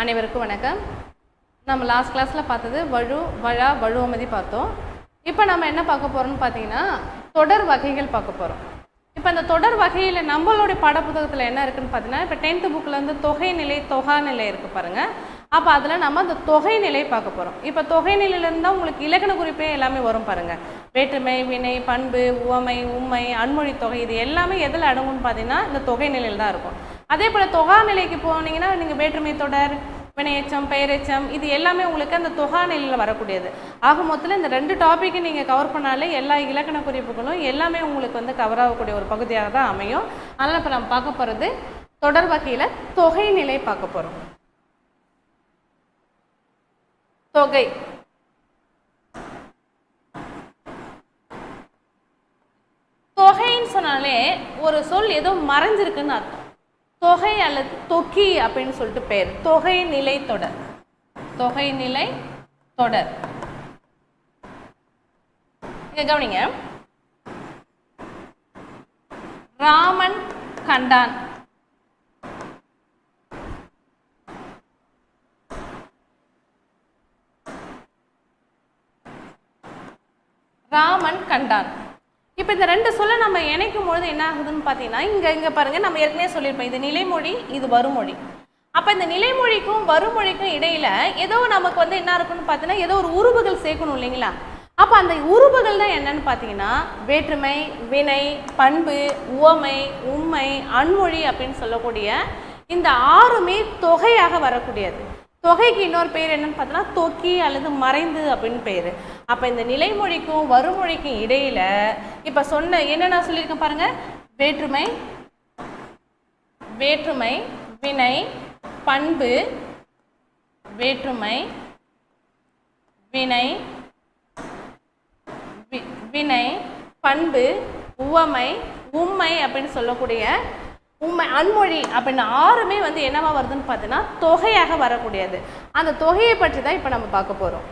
அனைவருக்கும் வணக்கம். நம்ம லாஸ்ட் கிளாஸில் பார்த்தது வழு, வழா, வழுவமதி பார்த்தோம். இப்போ நம்ம என்ன பார்க்க போகிறோம்னு பார்த்தீங்கன்னா தொடர் வகைகள் பார்க்க போகிறோம். இப்போ அந்த தொடர் வகையில் நம்மளுடைய பாடப்புத்தகத்தில் என்ன இருக்குதுன்னு பார்த்தீங்கன்னா, இப்போ 10th புக்கில் வந்து தொகை நிலை, தொகா நிலை இருக்குது பாருங்கள். அப்போ அதில் நம்ம அந்த தொகை நிலை பார்க்க போகிறோம். இப்போ தொகை நிலையிலேருந்து தான் உங்களுக்கு இலக்கண குறிப்பே எல்லாமே வரும் பாருங்கள். வேற்றுமை, வினை, பண்பு, உவமை, உண்மை, அன்மொழி தொகை, இது எல்லாமே எதில் அடங்கும்னு பார்த்தீங்கன்னா இந்த தொகை நிலையில் தான் இருக்கும். அதே போல் தொகா நிலைக்கு போனீங்கன்னா நீங்கள் வேற்றுமை தொடர், வினையெச்சம், பெயரெச்சம், இது எல்லாமே உங்களுக்கு அந்த தொகா நிலையில் வரக்கூடியது. ஆக மொத்தத்தில் இந்த 2 டாப்பிக்கை நீங்கள் கவர் பண்ணாலே எல்லா இலக்கண குறிப்புகளும் எல்லாமே உங்களுக்கு வந்து கவர் ஆகக்கூடிய ஒரு பகுதியாக தான் அமையும். அதனால் இப்போ நம்ம பார்க்க போகிறது தொடர் வகையில் தொகை நிலை பார்க்க போகிறோம். தொகை தொகைன்னு சொன்னாலே ஒரு சொல் ஏதோ மறைஞ்சிருக்குன்னு அர்த்தம். தொகை அல்லது தொக்கி அப்படின்னு சொல்லிட்டு பேர். தொகை நிலை தொடர், தொகை நிலை தொடர். இங்க கவனிங்க. ராமன் கண்டான். ராமன் கண்டான். இப்போ இந்த 2 சொல்ல நம்ம இணைக்கும் பொழுது என்ன ஆகுதுன்னு பார்த்தீங்கன்னா, இங்கே பாருங்கள், நம்ம ஏற்கனவே சொல்லியிருப்போம் இது நிலைமொழி, இது வருமொழி. அப்போ இந்த நிலைமொழிக்கும் வருமொழிக்கும் இடையில் ஏதோ நமக்கு வந்து என்ன இருக்குன்னு பார்த்தீங்கன்னா, ஏதோ ஒரு உருவுகள் சேர்க்கணும் இல்லைங்களா? அப்போ அந்த உருவுகள் தான் என்னன்னு பார்த்தீங்கன்னா வேற்றுமை, வினை, பண்பு, உவமை, உண்மை, அன்மொழி அப்படின்னு சொல்லக்கூடிய இந்த 6மே தொகையாக வரக்கூடியது. தொகைக்கு இன்னொரு பேர் என்னன்னு பார்த்தோன்னா தொக்கி அல்லது மறைந்து அப்படின்னு பேர். அப்போ இந்த நிலைமொழிக்கும் வருமொழிக்கும் இடையில இப்போ சொன்ன என்னென்ன சொல்லியிருக்கேன் பாருங்க. வேற்றுமை, வேற்றுமை, வினை, பண்பு, வேற்றுமை, வினை, வினை, பண்பு, உவமை, உண்மை அப்படின்னு சொல்லக்கூடிய உண்மை, அன்மொழி அப்படின்னு 6மே வந்து என்னவா வருதுன்னு பார்த்தீங்கன்னா தொகையாக வரக்கூடியது. அந்த தொகையை பற்றி தான் இப்போ நம்ம பார்க்க போகிறோம்.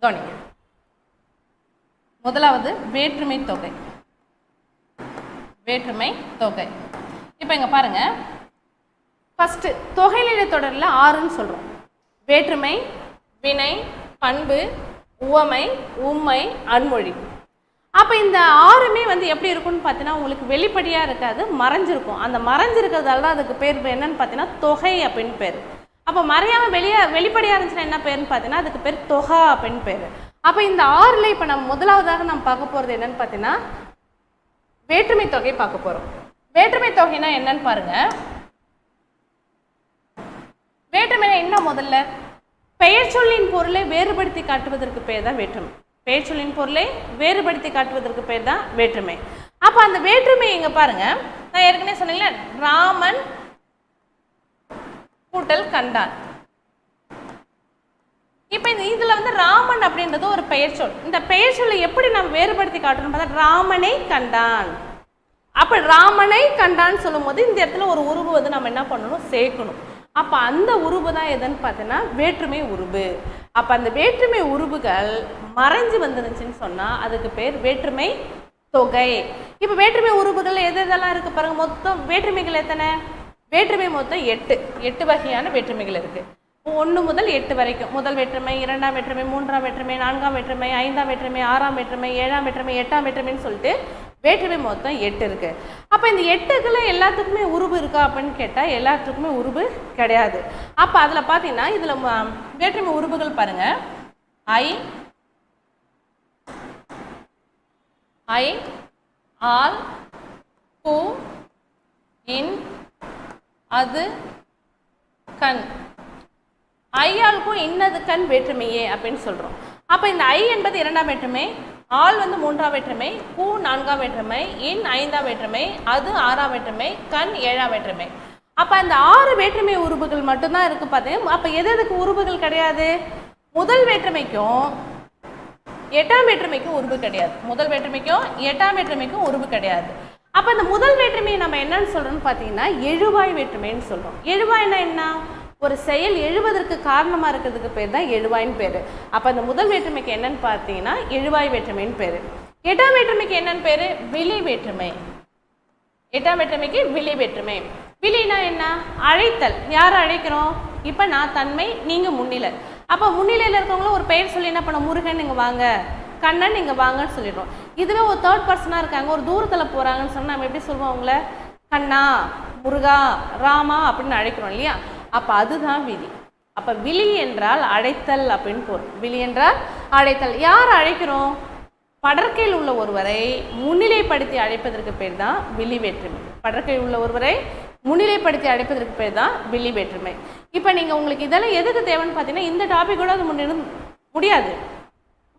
கவனிங்க. முதலாவது வேற்றுமை தொகை. வேற்றுமை தொகை. இப்போ இங்கே பாருங்க. ஃபஸ்ட்டு தொகைநிலை தொடரில் 6ன்னு சொல்கிறோம். வேற்றுமை, வினை, பண்பு, உவமை, உண்மை, அன்மொழி. அப்போ இந்த 6மே வந்து எப்படி இருக்குன்னு பார்த்தீங்கன்னா உங்களுக்கு வெளிப்படையாக இருக்காது, மறைஞ்சிருக்கும். அந்த மறைஞ்சிருக்கிறதால தான் அதுக்கு பேர் என்னன்னு பார்த்தீங்கன்னா தொகை அப்படின்னு பேர். அப்போ மறையாமல் வெளிப்படையாக இருந்துச்சுன்னா என்ன பேருன்னு பார்த்தீங்கன்னா அதுக்கு பேர் தொகா அப்படின்னு பேர். அப்போ இந்த 6ல் இப்போ நம்ம முதலாவதாக நம்ம பார்க்க போகிறது என்னன்னு பார்த்தீங்கன்னா வேற்றுமை தொகை பார்க்க போகிறோம். வேற்றுமை தொகைனா என்னன்னு பாருங்கள். வேற்றுமைனா என்ன? முதல்ல பெயர் சொல்லின் பொருளை வேறுபடுத்தி காட்டுவதற்கு பேர் தான் வேற்றுமை. பெயர் சொல்லின் பொருளை வேறுபடுத்தி காட்டுவதற்கு பேர் தான் வேற்றுமை. அப்போ அந்த வேற்றுமை இங்கே பாருங்க, நான் ஏற்கனவே சொன்னீங்களே ராமன் கூட்டல் கண்டான். இப்போ இதில் வந்து ராமன் அப்படின்றது ஒரு பெயர் சொல். இந்த பெயர் சொல்லை எப்படி நம்ம வேறுபடுத்தி காட்டணும் பார்த்தா ராமனை கண்டான். அப்போ ராமனை கண்டான்னு சொல்லும் போது இந்த இடத்துல ஒரு உருவு வந்து நம்ம என்ன பண்ணணும், சேர்க்கணும். அப்போ அந்த உருவு தான் எதுன்னு பார்த்தீங்கன்னா வேற்றுமை உருவு. அப்போ அந்த வேற்றுமை உருவுகள் மறைஞ்சு வந்துருந்துச்சுன்னு சொன்னால் அதுக்கு பேர் வேற்றுமை தொகை. இப்போ வேற்றுமை உருவுகள் எதெல்லாம் இருக்குது பாருங்கள். மொத்தம் வேற்றுமைகள் எத்தனை? வேற்றுமை மொத்தம் 8 வகையான வேற்றுமைகள் இருக்குது. 1 முதல் 8 வரைக்கும். முதல் வேற்றுமை, 2ஆம் வேற்றுமை, 3ஆம் வேற்றுமை, 4ஆம் வேற்றுமை, 5ஆம் வேற்றுமை, 6ஆம் வேற்றுமை, 7ஆம் வேற்றுமை, 8ஆம் வேற்றுமைன்னு சொல்லிட்டு வேற்றுமை மொத்தம் 8 இருக்குது. அப்போ இந்த 8க்குள்ள எல்லாத்துக்குமே உருவு இருக்கா அப்படின்னு கேட்டால் எல்லாத்துக்குமே உருவு கிடையாது. அப்போ அதில் பார்த்தீங்கன்னா இதில் வேற்றுமை உருவுகள் பாருங்கள். ஐ, ஆல், பூ, இன், அது, கண். ஐயாளுக்கும் இன்னது கண் வேற்றுமையே அப்படின்னு சொல்கிறோம். அப்போ இந்த ஐ என்பது 2ஆம் வேற்றுமை, ஆள் வந்து 3ஆம் வேற்றுமை, பூ 4ஆம் வேற்றுமை, இன் 5ஆம் வேற்றுமை, அது 6ஆம் வேற்றுமை, கண் 7ஆம் வேற்றுமை. அப்போ அந்த 6 வேற்றுமை உருவுகள் மட்டும்தான் இருக்குது பார்த்தீங்கன்னா. அப்போ எதுக்கு உருவுகள் கிடையாது? முதல் வேற்றுமைக்கும் 8ஆம் வேற்றுமைக்கும் உருவு கிடையாது. முதல் வேற்றுமைக்கும் 8ஆம் வேற்றுமைக்கும் உருவு கிடையாது. அப்போ இந்த முதல் வேற்றுமையை நம்ம என்னன்னு சொல்கிறோம்னு பார்த்தீங்கன்னா எழுவாய் வேற்றுமைன்னு சொல்கிறோம். எழுவாய்னா என்ன? ஒரு செயல் எழுவதற்கு காரணமாக இருக்கிறதுக்கு பேர் தான் எழுவாயின்னு பேர். அப்போ அந்த முதல் வேற்றுமைக்கு என்னன்னு பார்த்தீங்கன்னா எழுவாய் வேற்றுமைன்னு பேர். எட்டாம் வேற்றுமைக்கு என்னன்னு பேர்? விளி வேற்றுமை. எட்டாம் வேற்றுமைக்கு விளி வேற்றுமை. விளினா என்ன? அழைத்தல். யாரை அழைக்கிறோம்? இப்போ நான் தன்மை, நீங்கள் முன்னிலை. அப்போ முன்னிலையில் இருக்கவங்களும் ஒரு பெயர் சொல்லி என்ன பண்ண, முருகன் இங்கே வாங்க, கண்ணன் இங்கே வாங்கன்னு சொல்லிடுறோம். இதுவே ஒரு தேர்ட் பர்சனாக இருக்காங்க, ஒரு தூரத்தில் போகிறாங்கன்னு சொன்னால் நம்ம எப்படி சொல்லுவோம் அவங்கள? கண்ணா, முருகா, ராமா அப்படின்னு அழைக்கிறோம் இல்லையா? அப்போ அதுதான் விளி. அப்போ விளி என்றால் அழைத்தல் அப்படின்னு பொருள். விளி என்றால் அழைத்தல். யார் அழைக்கிறோம்? படற்கையில் உள்ள ஒருவரை முன்னிலைப்படுத்தி அழைப்பதற்கு பேர் தான் விளி வேற்றுமை. படற்கையில் உள்ள ஒருவரை முன்னிலைப்படுத்தி அழைப்பதற்கு பேர் தான் விளி வேற்றுமை. இப்போ நீங்கள் உங்களுக்கு இதெல்லாம் எதுக்கு தேவைன்னு பார்த்தீங்கன்னா இந்த டாபிக்கோட அது முடியாது.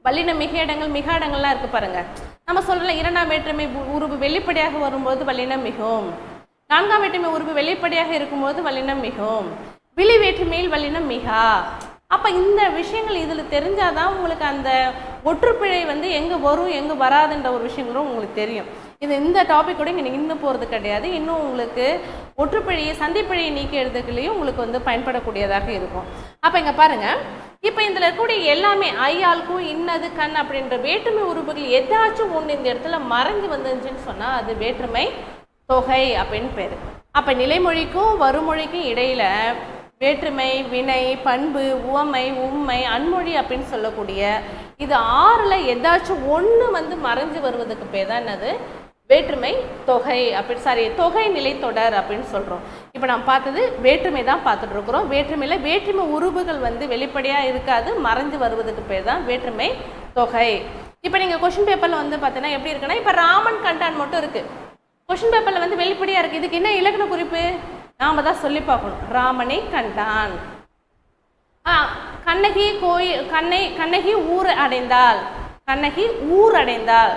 வல்லின மிக இடங்கள், மிக இடங்கள்லாம் இருக்குது பாருங்கள். நம்ம சொல்லலாம் இரண்டாம் வேற்றுமை உருவு வெளிப்படையாக வரும்போது வல்லினம் மிகும், நான்காம் வேற்றுமை உருவு வெளிப்படையாக இருக்கும்போது வல்லினம் மிகும், விளி வேற்றுமையில் வல்லினம் மிகா. அப்போ இந்த விஷயங்கள் இதில் தெரிஞ்சாதான் உங்களுக்கு அந்த ஒற்றுப்பிழை வந்து எங்கே வரும் எங்கே வராதுன்ற ஒரு விஷயங்களும் உங்களுக்கு தெரியும். இது இந்த டாபிக்கோட இங்கே இன்னும் போகிறது கிடையாது. இன்னும் உங்களுக்கு ஒற்றுப்பிழையை சந்திப்பிழையை நீக்கி எழுதுகளையும் உங்களுக்கு வந்து பயன்படக்கூடியதாக இருக்கும். அப்போ இங்கே பாருங்கள், இப்போ இதில் இருக்கக்கூடிய எல்லாமே ஐயாளுக்கும் இன்னது கண் அப்படின்ற வேற்றுமை உறுப்புகள் எதாச்சும் ஒன்று இந்த இடத்துல மறைஞ்சு வந்துச்சுன்னு சொன்னால் அது வேற்றுமை தொகை அப்படின்னு பேர். அப்போ நிலைமொழிக்கும் வருமொழிக்கும் இடையில் வேற்றுமை, வினை, பண்பு, உவமை, உண்மை, அன்மொழி அப்படின்னு சொல்லக்கூடிய இது 6ல் ஏதாச்சும் ஒன்று வந்து மறைஞ்சு வருவதுக்கு பேர் தான் என்னது? வேற்றுமை தொகை தொகை நிலைத்தொடர் அப்படின்னு சொல்கிறோம். இப்போ நம்ம பார்த்தது வேற்றுமை தான் பார்த்துட்டு இருக்கிறோம். வேற்றுமையில் வேற்றுமை உருவுகள் வந்து வெளிப்படையாக இருக்காது, மறைஞ்சு வருவதுக்கு பேர் தான் வேற்றுமை தொகை. இப்போ நீங்கள் கொஷின் பேப்பரில் வந்து பார்த்தீங்கன்னா எப்படி இருக்குன்னா, இப்போ ராமன் கண்டான் மட்டும் இருக்குது. கொஷின் பேப்பரில் வந்து வெளிப்படையாக இருக்குது. இதுக்கு என்ன இலக்கண குறிப்பு நாம் தான் சொல்லி பார்க்கணும். ராமனை கண்டான். கண்ணகி கண்ணகி ஊர் அடைந்தாள். கண்ணகி ஊர் அடைந்தாள்,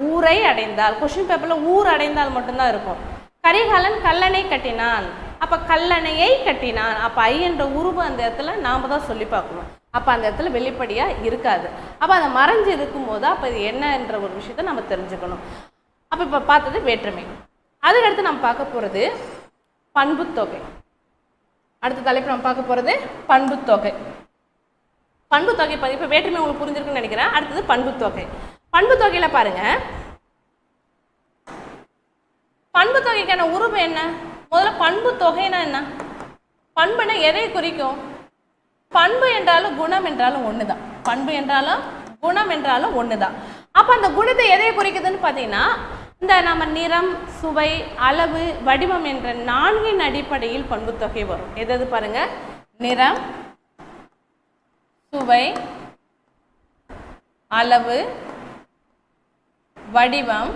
ஊரை அடைந்தாள். கொஷின் பேப்பரில் ஊர் அடைந்தால் மட்டும்தான் இருக்கும். கரிகாலன் கல்லணை கட்டினான். அப்போ கல்லணையை கட்டினான். அப்போ ஐ என்ற உருவு அந்த இடத்துல நாம் தான் சொல்லி பார்க்கணும். அப்போ அந்த இடத்துல வெளிப்படையாக இருக்காது. அப்போ அதை மறைஞ்சு இருக்கும்போது அப்போ இது என்னன்ற ஒரு விஷயத்தை நம்ம தெரிஞ்சுக்கணும். அப்போ இப்போ பார்த்தது வேற்றுமை. அதுக்கடுத்து நம்ம பார்க்க போகிறது பண்புத்தொகை. அடுத்த தலைப்பு நம்ம பார்க்க போகிறது பண்புத்தொகை. பண்புத்தொகை இப்போ வேற்றுமை உங்களுக்கு புரிஞ்சிருக்குன்னு நினைக்கிறேன். அடுத்தது பண்புத்தொகை. பண்புத்தொகையில் பாருங்க, பண்புத்தொகைக்கான உருவு என்ன? முதல்ல பண்புத்தொகைனா என்ன? பண்புனா எதை குறிக்கும்? பண்பு என்றாலும் குணம் என்றாலும் ஒன்று தான். பண்பு என்றாலும் குணம் என்றாலும் ஒன்று தான். அப்போ அந்த குணத்தை எதை குறிக்குதுன்னு பார்த்தீங்கன்னா, இந்த நம்ம நிறம், சுவை, அளவு, வடிவம் என்ற 4 அடிப்படையில் பண்புத்தொகை வரும். எது பாருங்க, நிறம், சுவை, அளவு, வடிவம்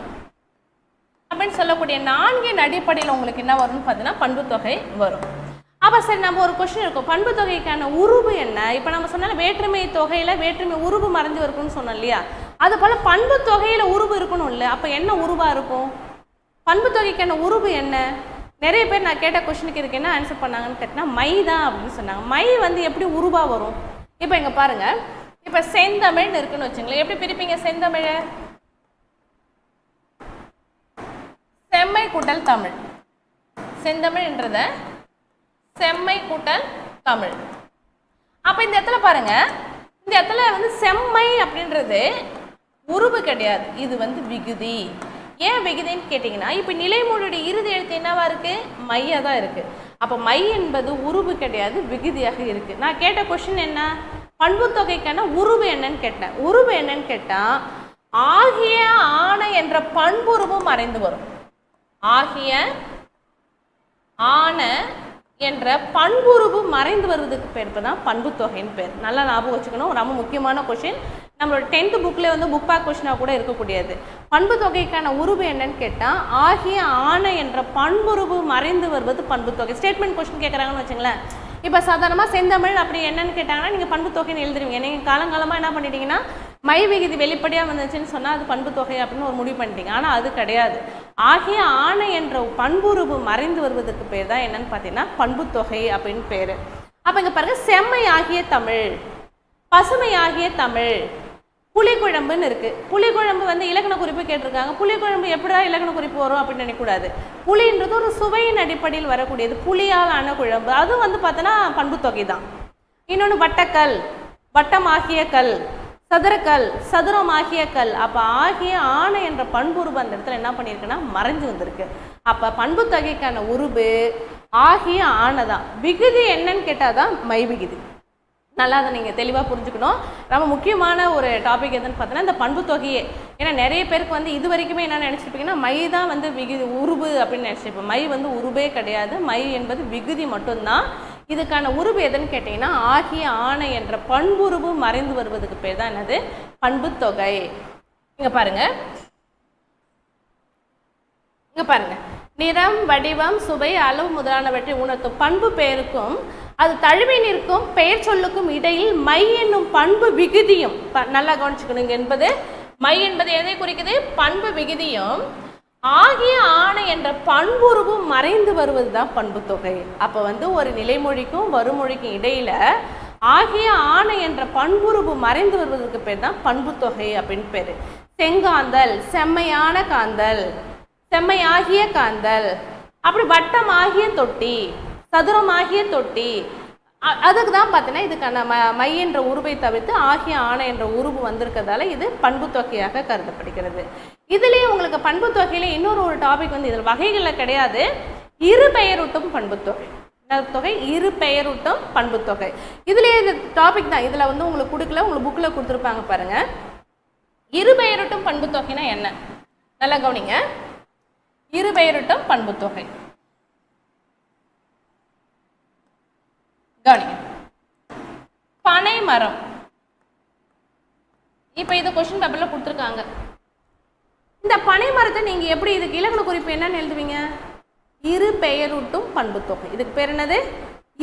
அப்படின்னு சொல்லக்கூடிய 4 அடிப்படையில் உங்களுக்கு என்ன வரும்னு பார்த்தீங்கன்னா பண்புத்தொகை வரும். அப்போ சரி, நம்ம ஒரு கொஸ்டின் இருக்கும், பண்புத்தொகைக்கான உருவு என்ன? இப்போ நம்ம சொன்னாலும் வேற்றுமை தொகையில் வேற்றுமை உருவு மறைஞ்சு இருக்குன்னு சொன்னோம் இல்லையா? அது போல் பண்புத்தொகையில் உருவு இருக்கணும் இல்லை? அப்போ என்ன உருவாக இருக்கும்? பண்புத்தொகைக்கான உருவு என்ன? நிறைய பேர் நான் கேட்ட கொஸ்டினுக்கு இதுக்கு என்ன ஆன்சர் பண்ணாங்கன்னு கேட்டினா மை தான் அப்படின்னு சொன்னாங்க. மை வந்து எப்படி உருவாக வரும்? இப்போ இங்கே பாருங்கள், இப்போ செந்தமிழ்னு இருக்குன்னு வச்சுங்களேன். எப்படி பிரிப்பீங்க செந்தமிழை? செம்மை கூட்டல் தமிழ். செந்தமிழ்ன்றத செம்மை கூட்டல் தமிழ். அப்போ இந்த இடத்துல பாருங்க, இந்த இடத்துல வந்து செம்மை அப்படின்றது உருவு கிடையாது, இது வந்து விகுதி. ஏன் விகுதின்னு கேட்டிங்கன்னா, இப்போ நிலைமொழியுடைய இறுதி எழுத்து என்னவா இருக்குது? மையாக தான் இருக்குது. அப்போ மை என்பது உருவு கிடையாது, விகுதியாக இருக்குது. நான் கேட்ட கொஸ்டின் என்ன? பண்புத்தொகைக்கான உருவு என்னன்னு கேட்டேன். உருவு என்னன்னு கேட்டால் ஆகிய ஆன என்ற பண்புருவு மறைந்து வரும். ஆகிய ஆன என்ற பண்புருவு மறைந்து வருவதுக்கு பேர் தான் பண்புத்தொகைன்னு பேர். நல்லா ஞாபகம் வச்சுக்கணும், ரொம்ப முக்கியமான கொஸ்டின். நம்மளோட 10th புக்கில் வந்து புக் பேக் கொஸ்டினாக கூட இருக்கக்கூடியது. பண்புத்தொகைக்கான உருவு என்னன்னு கேட்டால் ஆகிய ஆன என்ற பண்புருவு மறைந்து வருவது பண்புத்தொகை. ஸ்டேட்மெண்ட் கொஸ்டின் கேட்குறாங்கன்னு வச்சுங்களேன். இப்போ சாதாரணமாக செந்தமிழ் அப்படி என்னன்னு கேட்டாங்கன்னா நீங்கள் பண்புத்தொகைன்னு எழுதுருவீங்க. நீங்கள் காலங்காலமாக என்ன பண்ணிட்டீங்கன்னா மை விகுதி வெளிப்படையாக வந்துச்சுன்னு சொன்னால் அது பண்புத்தொகை அப்படின்னு ஒரு முடிவு பண்ணிட்டீங்க. ஆனால் அது கிடையாது. ஆகிய ஆணை என்ற பண்புருவு மறைந்து வருவதற்கு பேர் தான் என்னன்னு பார்த்தீங்கன்னா பண்புத்தொகை அப்படின்னு பேர். அப்போ இங்கே பாருங்கள், செம்மை ஆகிய தமிழ், பசுமை ஆகிய தமிழ், புளிக்குழம்புன்னு இருக்கு. புளிக்குழம்பு வந்து இலக்கண குறிப்பு கேட்டிருக்காங்க. புளிக்குழம்பு எப்படா இலக்கண குறிப்பு வரும் அப்படின்னு நினைக்கக்கூடாது. புளின்றது ஒரு சுவையின் அடிப்படையில் வரக்கூடியது. புளியால் ஆன குழம்பு. அதுவும் வந்து பார்த்தோன்னா பண்புத்தொகை தான். இன்னொன்று வட்டக்கல், வட்டமாகிய கல், சதுரக்கல், சதுரமாகிய கல். அப்போ ஆகிய ஆணை என்ற பண்புருபு அந்த இடத்துல என்ன பண்ணியிருக்குன்னா மறைஞ்சு வந்திருக்கு. அப்போ பண்புத்தொகைக்கான உருபு ஆகிய ஆணை தான். விகுதி என்னன்னு கேட்டால் தான் மை விகுதி. நல்லா அதை நீங்கள் தெளிவாக புரிஞ்சுக்கணும். ரொம்ப முக்கியமான ஒரு டாபிக் எதுன்னு பார்த்தோன்னா இந்த பண்புத்தொகையே. ஏன்னா நிறைய பேருக்கு வந்து இது வரைக்குமே என்ன நினச்சிருப்பீங்கன்னா மை தான் வந்து விகுதி உருபு அப்படின்னு நினச்சிருப்போம். மை வந்து உருபே கிடையாது. மை என்பது விகுதி மட்டும்தான். இதுக்கான உருபு எதுன்னு கேட்டிங்கன்னா ஆகிய ஆணை என்ற பண்புருபு மறைந்து வருவதுக்கு பேர் தான் என்னது பண்புத்தொகை. இங்கே பாருங்க, இங்கே பாருங்க, நிறம், வடிவம், சுவை, அளவு முதலானவற்றை உணர்த்தும் பண்பு பெயருக்கும் அது தழுவி நிற்கும் பெயர் சொல்லுக்கும் இடையில் மை என்னும் பண்பு விகுதியும் நல்லா கவனிச்சுக்கணுங்க. என்பது மை என்பது எதை குறிக்குது? பண்பு விகுதியும் ஆகிய ஆணை என்ற பண்புருவு மறைந்து வருவது தான் பண்புத்தொகை. அப்போ வந்து ஒரு நிலைமொழிக்கும் வருமொழிக்கும் இடையில ஆகிய ஆணை என்ற பண்புருவு மறைந்து வருவதற்கு பேர் தான் பண்புத்தொகை அப்படின்னு பேர். செங்காந்தல், செம்மையான காந்தல், செம்மையாகிய காந்தல், அப்படி வட்டமாகிய தொட்டி, சதுரமாகிய தொட்டி. அதுக்கு தான் பார்த்தீங்கன்னா இதுக்கான மை என்ற உருவை தவிர்த்து ஆகிய ஆணை என்ற உருவு வந்திருக்கிறதால இது பண்புத்தொகையாக கருதப்படுகிறது. இதுலேயே உங்களுக்கு பண்புத்தொகையில இன்னொரு ஒரு டாபிக் வந்து இதில் வகைகளில் கிடையாது. இரு பெயரூட்டும் பண்புத்தொகை. தொகை இரு பெயரூட்டும் பண்புத்தொகை. இதுலேயே இது டாபிக் தான். இதில் வந்து உங்களுக்கு கொடுக்கல, உங்களுக்கு புக்கில் கொடுத்துருப்பாங்க பாருங்க. இரு பெயரூட்டும் பண்புத்தொகைனா என்ன? நல்லா கவனிங்க. இரு பெயரூட்டும் பண்புத்தொகை கவனிங்க. பனை மரம். இப்போ இது கொஸ்டின் பேப்பர்ல கொடுத்துருக்காங்க. இந்த பனை மரத்தை நீங்க எப்படி இதுக்கு இலக்கண குறிப்பு என்னன்னு எழுதுவீங்க? இரு பெயரூட்டும் பண்புத்தொகை. இதுக்கு பேர் என்னது?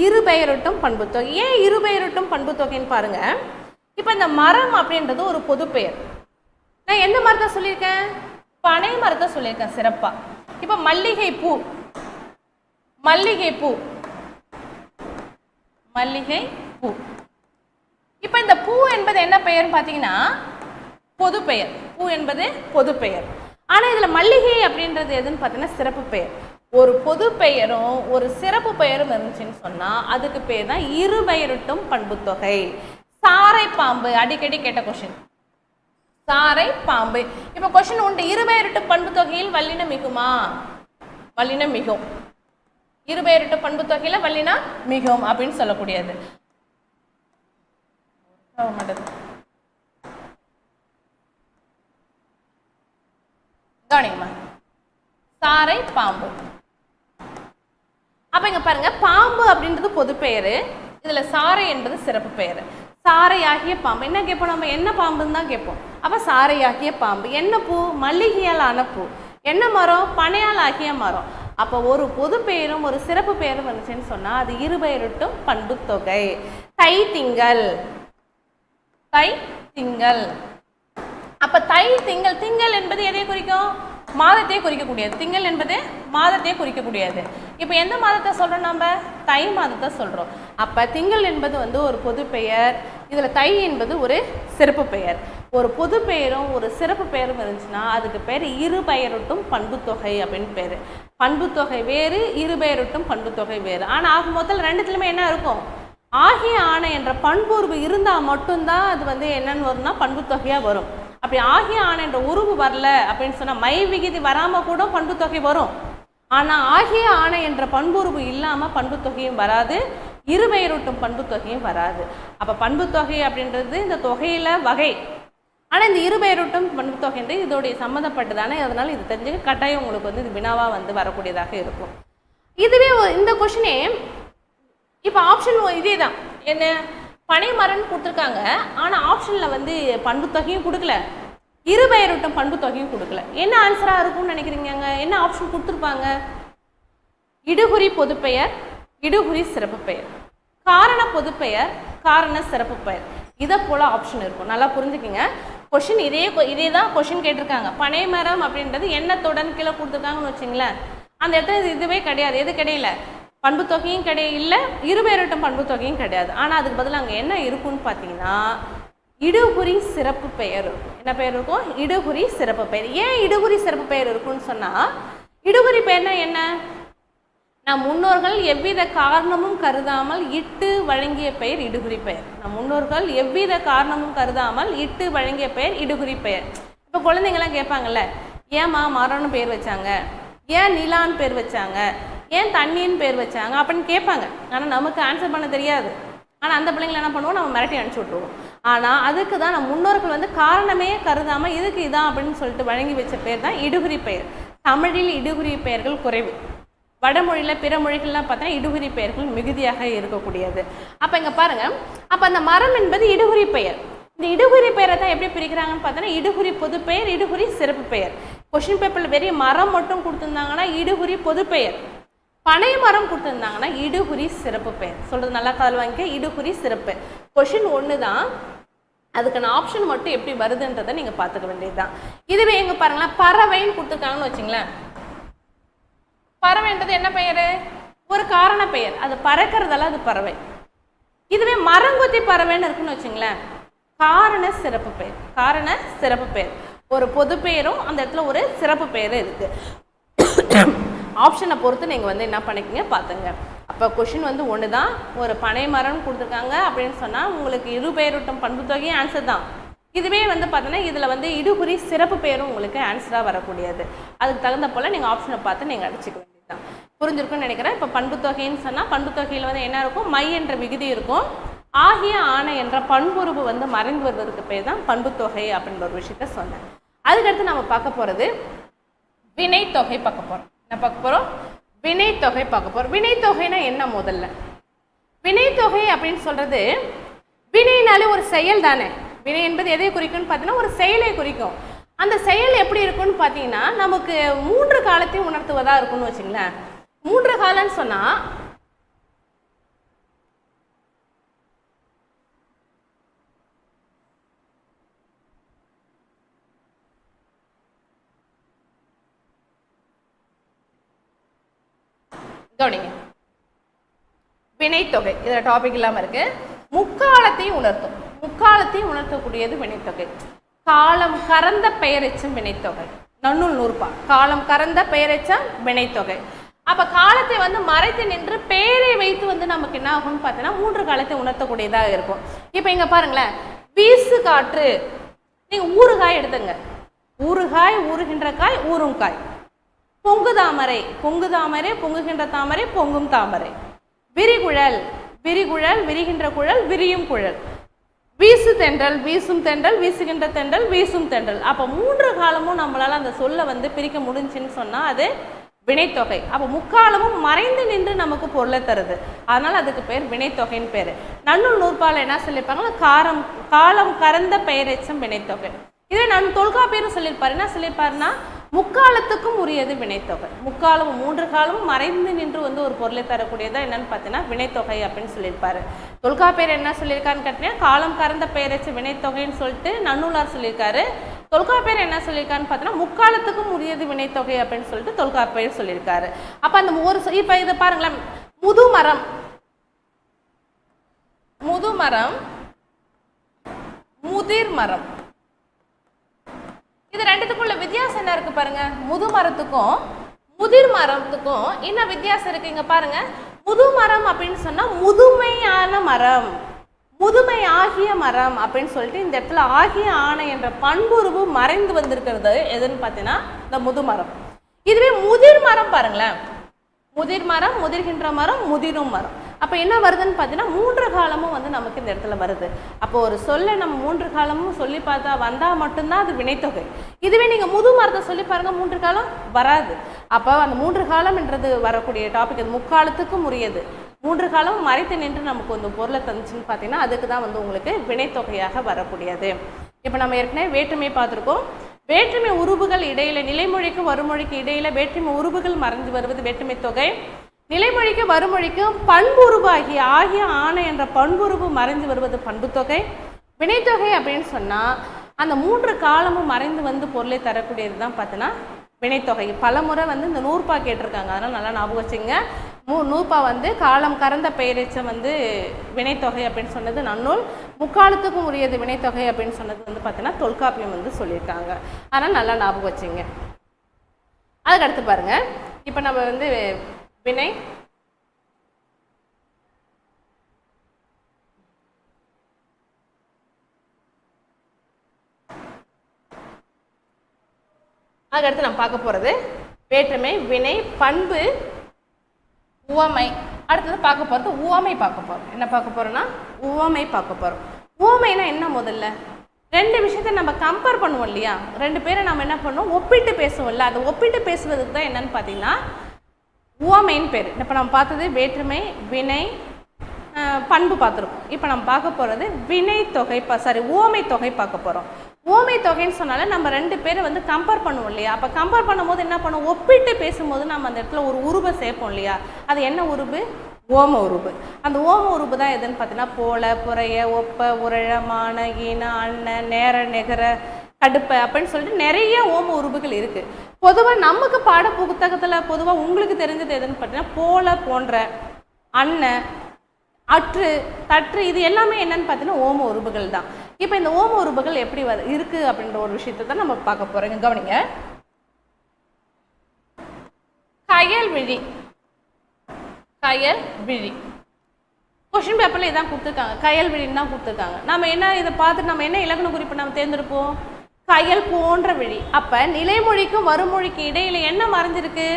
இரு பெயரூட்டும் பண்புத்தொகை. ஏன் இரு பெயரூட்டும் பண்புத்தொகைன்னு பாருங்க. இப்போ இந்த மரம் அப்படின்றது ஒரு பொது பெயர். நான் எந்த மரத்தை சொல்லியிருக்கேன்? பனை மரத்தை சொல்லியிருக்கேன் சிறப்பா. இப்போ மல்லிகை பூ, மல்லிகை பூ, மல்லிகை பூ. இப்போ இந்த பூ என்பது என்ன பெயர்னு பார்த்தீங்கன்னா பொது பெயர். பூ என்பது பொது பெயர். ஆனால் இதில் மல்லிகை அப்படின்றது எதுன்னு பார்த்தீங்கன்னா சிறப்பு பெயர். ஒரு பொது பெயரும் ஒரு சிறப்பு பெயரும் இருந்துச்சுன்னு சொன்னால் அதுக்கு பேர் தான் இரு பெயரூட்டும் பண்புத்தொகை. சாரை பாம்பு, அடிக்கடி கேட்ட கொஸ்டின். சாரை பாம்பு. இப்போ கொஸ்டின் உண்டு, இரு பெயரூட்டும் பண்புத்தொகையில் வல்லினம் மிகுமா? வல்லினம் மிகும். இரு பெயரூட்டு பண்பு தொகையில வல்லினா மிகும் அப்படின்னு சொல்லக்கூடியது. கவனிங்கம்மா, சாரை பாம்பு. அப்ப இங்க பாருங்க, பாம்பு அப்படின்றது பொது பெயரு, இதுல சாரை என்பது சிறப்பு பெயரு. சாரையாகிய பாம்பு என்ன கேட்போம்? நம்ம என்ன பாம்புன்னு தான் கேட்போம். அப்ப சாரையாகிய பாம்பு. என்ன பூ? மல்லிகையால் ஆன பூ. என்ன மரம்? பனையால் ஆகிய மரம். அப்போ ஒரு பொது பெயரும் ஒரு சிறப்பு பெயரும் வந்துச்சுன்னு சொன்னா அது இரு பெயரூட்டும் பண்பு தொகை. தை திங்கள், தை திங்கள். அப்ப தை திங்கள், திங்கள் என்பது எதை குறிக்கும்? மாதத்தையே குறிக்கக்கூடியது. திங்கள் என்பது மாதத்தையே குறிக்கக்கூடியது. இப்போ எந்த மாதத்தை சொல்றோம்? நம்ம தை மாதத்தை சொல்றோம். அப்ப திங்கள் என்பது வந்து ஒரு பொது பெயர், இதுல தை என்பது ஒரு சிறப்பு பெயர். ஒரு பொது பெயரும் ஒரு சிறப்பு பெயரும் இருந்துச்சுன்னா அதுக்கு பேர் இரு பெயரூட்டும் பண்புத்தொகை அப்படின்னு பேரு. பண்புத்தொகை வேறு, இரு பெயரூட்டும் பண்புத்தொகை வேறு. ஆனா ஆக மொத்தம் ரெண்டுத்துலயுமே என்ன இருக்கும்? ஆகிய ஆணை என்ற பண்புருவு இருந்தா மட்டும்தான் அது வந்து என்னன்னு வரும்னா பண்புத்தொகையா வரும். அப்படி ஆகிய ஆணை என்ற உருவு வரல அப்படின்னு சொன்னா மை விகுதி வராம கூட பண்புத்தொகை வரும். ஆனா ஆகிய ஆணை என்ற பண்புருவு இல்லாம பண்புத்தொகையும் வராது, இரு பெயரூட்டும் பண்புத்தொகையும் வராது. அப்ப பண்புத்தொகை அப்படின்றது இந்த தொகையில வகை. ஆனா இந்த இரு பெயரூட்டும் பண்புத்தொகைன்றது இதோடைய சம்மந்தப்பட்டதானே, அதனால இது தெரிஞ்சுக்க கட்டாயம் உங்களுக்கு வந்து இது வினாவா வந்து வரக்கூடியதாக இருக்கும். இதுவே இந்த கொஸ்டினே இப்போ ஆப்ஷன் இதே தான். என்ன? பனை மரம்னு கொடுத்துருக்காங்க, ஆனால் ஆப்ஷனில் வந்து பண்புத்தொகையும் கொடுக்கல, இரு பெயரூட்டும் பண்புத்தொகையும் கொடுக்கல. என்ன ஆன்சராக இருக்கும்னு நினைக்கிறீங்க? என்ன ஆப்ஷன் கொடுத்துருப்பாங்க? இடுகுறி பொதுப்பெயர், இடுகுறி சிறப்பு பெயர், காரண பொதுப்பெயர், காரண சிறப்பு பெயர். இதை போல் ஆப்ஷன் இருக்கும். நல்லா புரிஞ்சுக்கிங்க. கொஷின் இதே தான் கொஷின் கேட்டிருக்காங்க. பனை மரம் அப்படின்றது எண்ணத்துடன் கீழே கொடுத்துருக்காங்கன்னு வச்சுங்களேன். அந்த இடத்துல இதுவே கிடையாது. எது கிடையில? பண்புத்தொகையும் கிடையாது, இரு பெயரூட்டும் பண்புத்தொகையும் கிடையாது. ஆனால் அதுக்கு பதில் அங்கே என்ன இருக்குன்னு பார்த்தீங்கன்னா இடுகுறி சிறப்பு பெயர் இருக்கும். என்ன பெயர் இருக்கும்? இடுகுறி சிறப்பு பெயர். ஏன் இடுகுறி சிறப்பு பெயர் இருக்குன்னு சொன்னால், இடுகுறி பெயர்னா என்ன? நம் முன்னோர்கள் எவ்வித காரணமும் கருதாமல் இட்டு வழங்கிய பெயர் இடுகுறி பெயர். நம் முன்னோர்கள் எவ்வித காரணமும் கருதாமல் இட்டு வழங்கிய பெயர் இடுகுறி பெயர். இப்போ குழந்தைங்களாம் கேட்பாங்கல்ல, ஏம்மா மரம்னு பேர் வச்சாங்க, ஏன் நிலான்னு பேர் வச்சாங்க, ஏன் தண்ணின்னு பேர் வச்சாங்க அப்படின்னு கேட்பாங்க. ஆனால் நமக்கு ஆன்சர் பண்ண தெரியாது. ஆனால் அந்த பிள்ளைங்களை என்ன பண்ணுவோம், நம்ம மிரட்டி அனுப்பிச்சி விட்ருவோம். ஆனால் அதுக்கு தான் நம்ம முன்னோர்கள் வந்து காரணமே கருதாமல் இதுக்கு இதான் அப்படின்னு சொல்லிட்டு வழங்கி வச்ச பேர் தான் இடுகுறி பெயர். தமிழில் இடுகுறி பெயர்கள் குறைவு. வடமொழியில் பிற மொழிகள்லாம் பார்த்தா இடுகுறி பெயர்கள் மிகுதியாக இருக்கக்கூடியது. அப்போ இங்கே பாருங்கள், அப்போ அந்த மரம் என்பது இடுகுறி பெயர். இந்த இடுகுறி பெயரை தான் எப்படி பிரிக்கிறாங்கன்னு பார்த்தோன்னா, இடுகுறி பொது பெயர், இடுகுறி சிறப்பு பெயர். கொஷின் பேப்பரில் வெறும் மரம் மட்டும் கொடுத்துருந்தாங்கன்னா இடுகுறி பொது பெயர், பனை மரம் கொடுத்துருந்தாங்கன்னா இடுகுறி சிறப்பு பெயர். சொல்கிறது நல்லா கால் வாங்கிக்க, இடுகுறி சிறப்பு. கொஷின் ஒன்று தான், அதுக்கான ஆப்ஷன் மட்டும் எப்படி வருதுன்றதை நீங்கள் பார்த்துக்க வேண்டியது தான். இதுவே எங்கே பாருங்களேன், பறவைன்னு கொடுத்துருக்காங்கன்னு வச்சுங்களேன். பறவைன்றது என்ன பெயர்? ஒரு காரண பெயர், அது பறக்கிறதால அது பறவை. இதுவே மரங்கொத்தி பறவைன்னு இருக்குன்னு வச்சுங்களேன், காரண சிறப்பு பெயர். காரண சிறப்பு பெயர், ஒரு பொது பெயரும் அந்த இடத்துல ஒரு சிறப்பு பெயரும் இருக்கு. ஆப்ஷனை பொறுத்து நீங்கள் வந்து என்ன பண்ணிக்கங்க பார்த்துங்க. அப்போ கொஷின் வந்து ஒன்று தான், ஒரு பனை மரம்னு கொடுத்துருக்காங்க அப்படின்னு சொன்னால் உங்களுக்கு இரு பெயரூட்டும் பண்பு தொகையும் ஆன்சர் தான். இதுவே வந்து பார்த்தோன்னா இதில் வந்து இடுகுறி சிறப்பு பெயரும் உங்களுக்கு ஆன்சராக வரக்கூடியது. அதுக்கு தகுந்த போல் நீங்கள் ஆப்ஷனை பார்த்து நீங்கள் அடிச்சுக்க வேண்டியது தான். புரிஞ்சிருக்குன்னு நினைக்கிறேன். இப்போ பண்பு தொகைன்னு சொன்னால் பண்பு தொகையில் வந்து என்ன இருக்கும், மை என்ற விகுதி இருக்கும், ஆகிய ஆணை என்ற பண்புருவு வந்து மறைந்து வருவதற்கு பேர் தான் பண்பு தொகை அப்படின்ற ஒரு விஷயத்த சொன்னேன். அதுக்கடுத்து நம்ம பார்க்க போகிறது வினைத்தொகை பார்க்க போகிறோம். என்ன பார்க்க போகிறோம்? வினைத்தொகை பார்க்க போகிறோம். வினைத்தொகைனா என்ன? முதல்ல வினைத்தொகை அப்படின்னு சொல்கிறது, வினைனாலே ஒரு செயல் தானே. வினை என்பது எதை குறிக்கும்னு பார்த்தீங்கன்னா ஒரு செயலை குறிக்கும். அந்த செயல் எப்படி இருக்குன்னு பார்த்தீங்கன்னா நமக்கு 3 காலத்தையும் உணர்த்துவதாக இருக்கும்னு வச்சுங்களேன். 3 காலம்னு சொன்னால் கவனிங்க, வினைத்தொகை இதில் டாபிக் இல்லாமல் இருக்கு. முக்காலத்தையும் உணர்த்தும். முக்காலத்தையும் உணர்த்தக்கூடியது வினைத்தொகை. காலம் கறந்த பெயரெச்சம் வினைத்தொகை. நன்னூல் நூற்பா, காலம் கறந்த பெயரெச்சம் வினைத்தொகை. அப்போ காலத்தை வந்து மறைத்து நின்று பெயரை வைத்து வந்து நமக்கு என்ன ஆகும்னு பார்த்தீங்கன்னா 3 காலத்தை உணர்த்தக்கூடியதாக இருக்கும். இப்போ இங்கே பாருங்களேன், வீசு காற்று. நீங்கள் ஊறுகாய் எடுத்துங்க, ஊறுகாய், ஊறுகின்ற காய், ஊறும் காய். பொங்கு தாமரை, பொங்கு தாமரை, பொங்குகின்ற தாமரை, பொங்கும் தாமரை. விரிகுழல், விரிகுழல், விரிகின்ற குழல், விரியும் குழல். வீசு தென்றல், வீசும் தென்றல், வீசுகின்ற தென்றல், வீசும் தென்றல். அப்போ 3 காலமும் நம்மளால அந்த சொல்லை வந்து பிரிக்க முடிஞ்சுன்னு சொன்னால் அது வினைத்தொகை. அப்போ முக்காலமும் மறைந்து நின்று நமக்கு பொருளை தருது, அதனால் அதுக்கு பேர் வினைத்தொகைன்னு பேர். நன்னூல் நூற்பால் என்ன சொல்லியிருப்பாங்கன்னா காலம் கறந்த பெயரெச்சம் வினைத்தொகை. இதே நம் தொல்காப்பியரும் சொல்லியிருப்பாரு. என்ன சொல்லியிருப்பாருன்னா முக்காலத்துக்கும் உரியது வினைத்தொகை. முக்காலமும் 3 காலமும் மறைந்து நின்று வந்து ஒரு பொருளை தரக்கூடியதா என்னன்னு பார்த்தீங்கன்னா வினைத்தொகை அப்படின்னு சொல்லியிருப்பாரு. தொல்காப்பியர் என்ன சொல்லியிருக்காருன்னு கேட்டீங்கன்னா காலம் கறந்த பெயரெச்ச வினைத்தொகைன்னு சொல்லிட்டு நன்னூலார் சொல்லியிருக்காரு. தொல்காப்பியர் என்ன சொல்லியிருக்காருன்னு பார்த்தீங்கன்னா முக்காலத்துக்கும் உரியது வினைத்தொகை அப்படின்னு சொல்லிட்டு தொல்காப்பியர் சொல்லியிருக்காரு. அப்போ அந்த ஒரு இப்போ இதை பாருங்களேன், முதுமரம், முதுமரம், முதிர்மரம், இது ரெண்டுத்துக்குள்ள வித்தியாசம் என்ன இருக்கு பாருங்க. முதுமரத்துக்கும் முதிர் மரத்துக்கும் என்ன வித்தியாசம் இருக்கு இங்க பாருங்க. முதுமரம் அப்படின்னு சொன்னா முதுமையான மரம், முதுமை ஆகிய மரம் அப்படின்னு சொல்லிட்டு இந்த இடத்துல ஆகிய ஆணை என்ற பண்புருவு மறைந்து வந்திருக்கிறது எதுன்னு பார்த்தீங்கன்னா இந்த முதுமரம். இதுவே முதிர் மரம் பாருங்களேன், முதிர் மரம், முதிர்கின்ற மரம், முதிரும் மரம். அப்போ என்ன வருதுன்னு பார்த்தீங்கன்னா 3 காலமும் வந்து நமக்கு இந்த இடத்துல வருது. அப்போ ஒரு சொல்லை நம்ம 3 காலமும் சொல்லி பார்த்தா வந்தால் மட்டும்தான் அது வினைத்தொகை. இதுவே நீங்கள் முது மரத்தை சொல்லி பாருங்கள் 3 காலம் வராது. அப்போ அந்த 3 காலம்ன்றது வரக்கூடிய டாபிக் அது முக்காலத்துக்கும் உரியது. 3 காலமும் மறைத்து நின்று நமக்கு வந்து பொருளை தந்துச்சுன்னு பார்த்தீங்கன்னா அதுக்கு தான் வந்து உங்களுக்கு வினைத்தொகையாக வரக்கூடியது. இப்போ நம்ம ஏற்கனவே வேற்றுமை பார்த்துருக்கோம். வேற்றுமை உருபுகள் இடையில நிலைமொழிக்கு வருமொழிக்கு இடையில வேற்றுமை உருபுகள் மறைஞ்சு வருவது வேற்றுமை தொகை. நிலைமொழிக்கு வருமொழிக்கு பண்புருவு ஆகிய ஆணை என்ற பண்புருவு மறைந்து வருவது பண்பு தொகை. வினைத்தொகை அப்படின்னு சொன்னால் அந்த 3 காலமும் மறைந்து வந்து பொருளை தரக்கூடியது தான் பார்த்தோன்னா வினைத்தொகை. பல முறை வந்து இந்த நூற்பா கேட்டிருக்காங்க, அதனால் நல்லா ஞாபகம் வச்சுங்க. நூற்பா வந்து காலம் கறந்த பெயரெச்சம் வந்து வினைத்தொகை அப்படின்னு சொன்னது நன்னூல், முக்காலத்துக்கும் உரியது வினைத்தொகை அப்படின்னு சொன்னது வந்து பார்த்தீங்கன்னா தொல்காப்பியம் வந்து சொல்லியிருக்காங்க. அதனால் நல்லா ஞாபகம் வச்சுங்க. அதுக்கு அடுத்து பாருங்க, இப்போ நம்ம வந்து வினை அதுக்கடுத்து நம்ம பார்க்க போகிறது வேற்றுமை, வினை, பண்பு, உவமை. அடுத்தது பார்க்க போகிறது உவமை பார்க்க போகிறோம். என்ன பார்க்க போகிறோம்னா உவமை பார்க்க போகிறோம். உவமைனா என்ன? முதல்ல ரெண்டு விஷயத்தை நம்ம கம்பேர் பண்ணுவோம் இல்லையா, ரெண்டு பேரை நம்ம என்ன பண்ணுவோம், ஒப்பிட்டு பேசுவோம்ல. அது ஒப்பிட்டு பேசுவதுக்கு தான் என்னன்னு பார்த்தீங்கன்னா உவமைன்னு பேர். இப்போ நம்ம பார்த்தது வேற்றுமை, வினை, பண்பு பார்த்துருக்கோம். இப்போ நம்ம பார்க்க போகிறது வினை தொகை, உவமை தொகை பார்க்க போகிறோம். உவமை தொகைன்னு சொன்னால நம்ம ரெண்டு பேரை வந்து கம்பேர் பண்ணுவோம் இல்லையா. அப்போ கம்பேர் பண்ணும்போது என்ன பண்ணுவோம், ஒப்பிட்டு பேசும்போது நம்ம அந்த இடத்துல ஒரு உருவை சேர்ப்போம் இல்லையா. அது என்ன உருவு? ஓம உருவு. அந்த ஓம உருவு தான் எதுன்னு பார்த்தீங்கன்னா போல, புறைய, ஒப்ப, உரழ, மான, ஈன, அண்ண, நேர, நெகர, கடுப்பை அப்படின்னு சொல்லிட்டு நிறைய ஓம உருவுகள் இருக்குது. பொதுவாக நமக்கு பாட புத்தகத்தில் பொதுவாக உங்களுக்கு தெரிஞ்சது எதுன்னு பார்த்தீங்கன்னா போல, போன்ற, அண்ண, அற்று, தற்று, இது எல்லாமே என்னன்னு பார்த்தீங்கன்னா ஓம உருவுகள் தான். இப்போ இந்த ஓம உருவுகள் எப்படி இருக்குது அப்படின்ற ஒரு விஷயத்தை தான் நம்ம பார்க்க போகிறோங்க. கவனிங்க. கயல் விழி, கயல் விழி கொஸ்டின் பேப்பரில் இதான் கொடுத்துருக்காங்க, கயல் விழின்னு தான் கொடுத்துருக்காங்க. நம்ம என்ன இதை பார்த்துட்டு நம்ம என்ன இலக்கண குறிப்பு நம்ம தேர்ந்தெடுப்போம், கயல் போன்ற விழி. அப்போ நிலைமொழிக்கும் வருமொழிக்கு இடையில என்ன மறைஞ்சிருக்கு,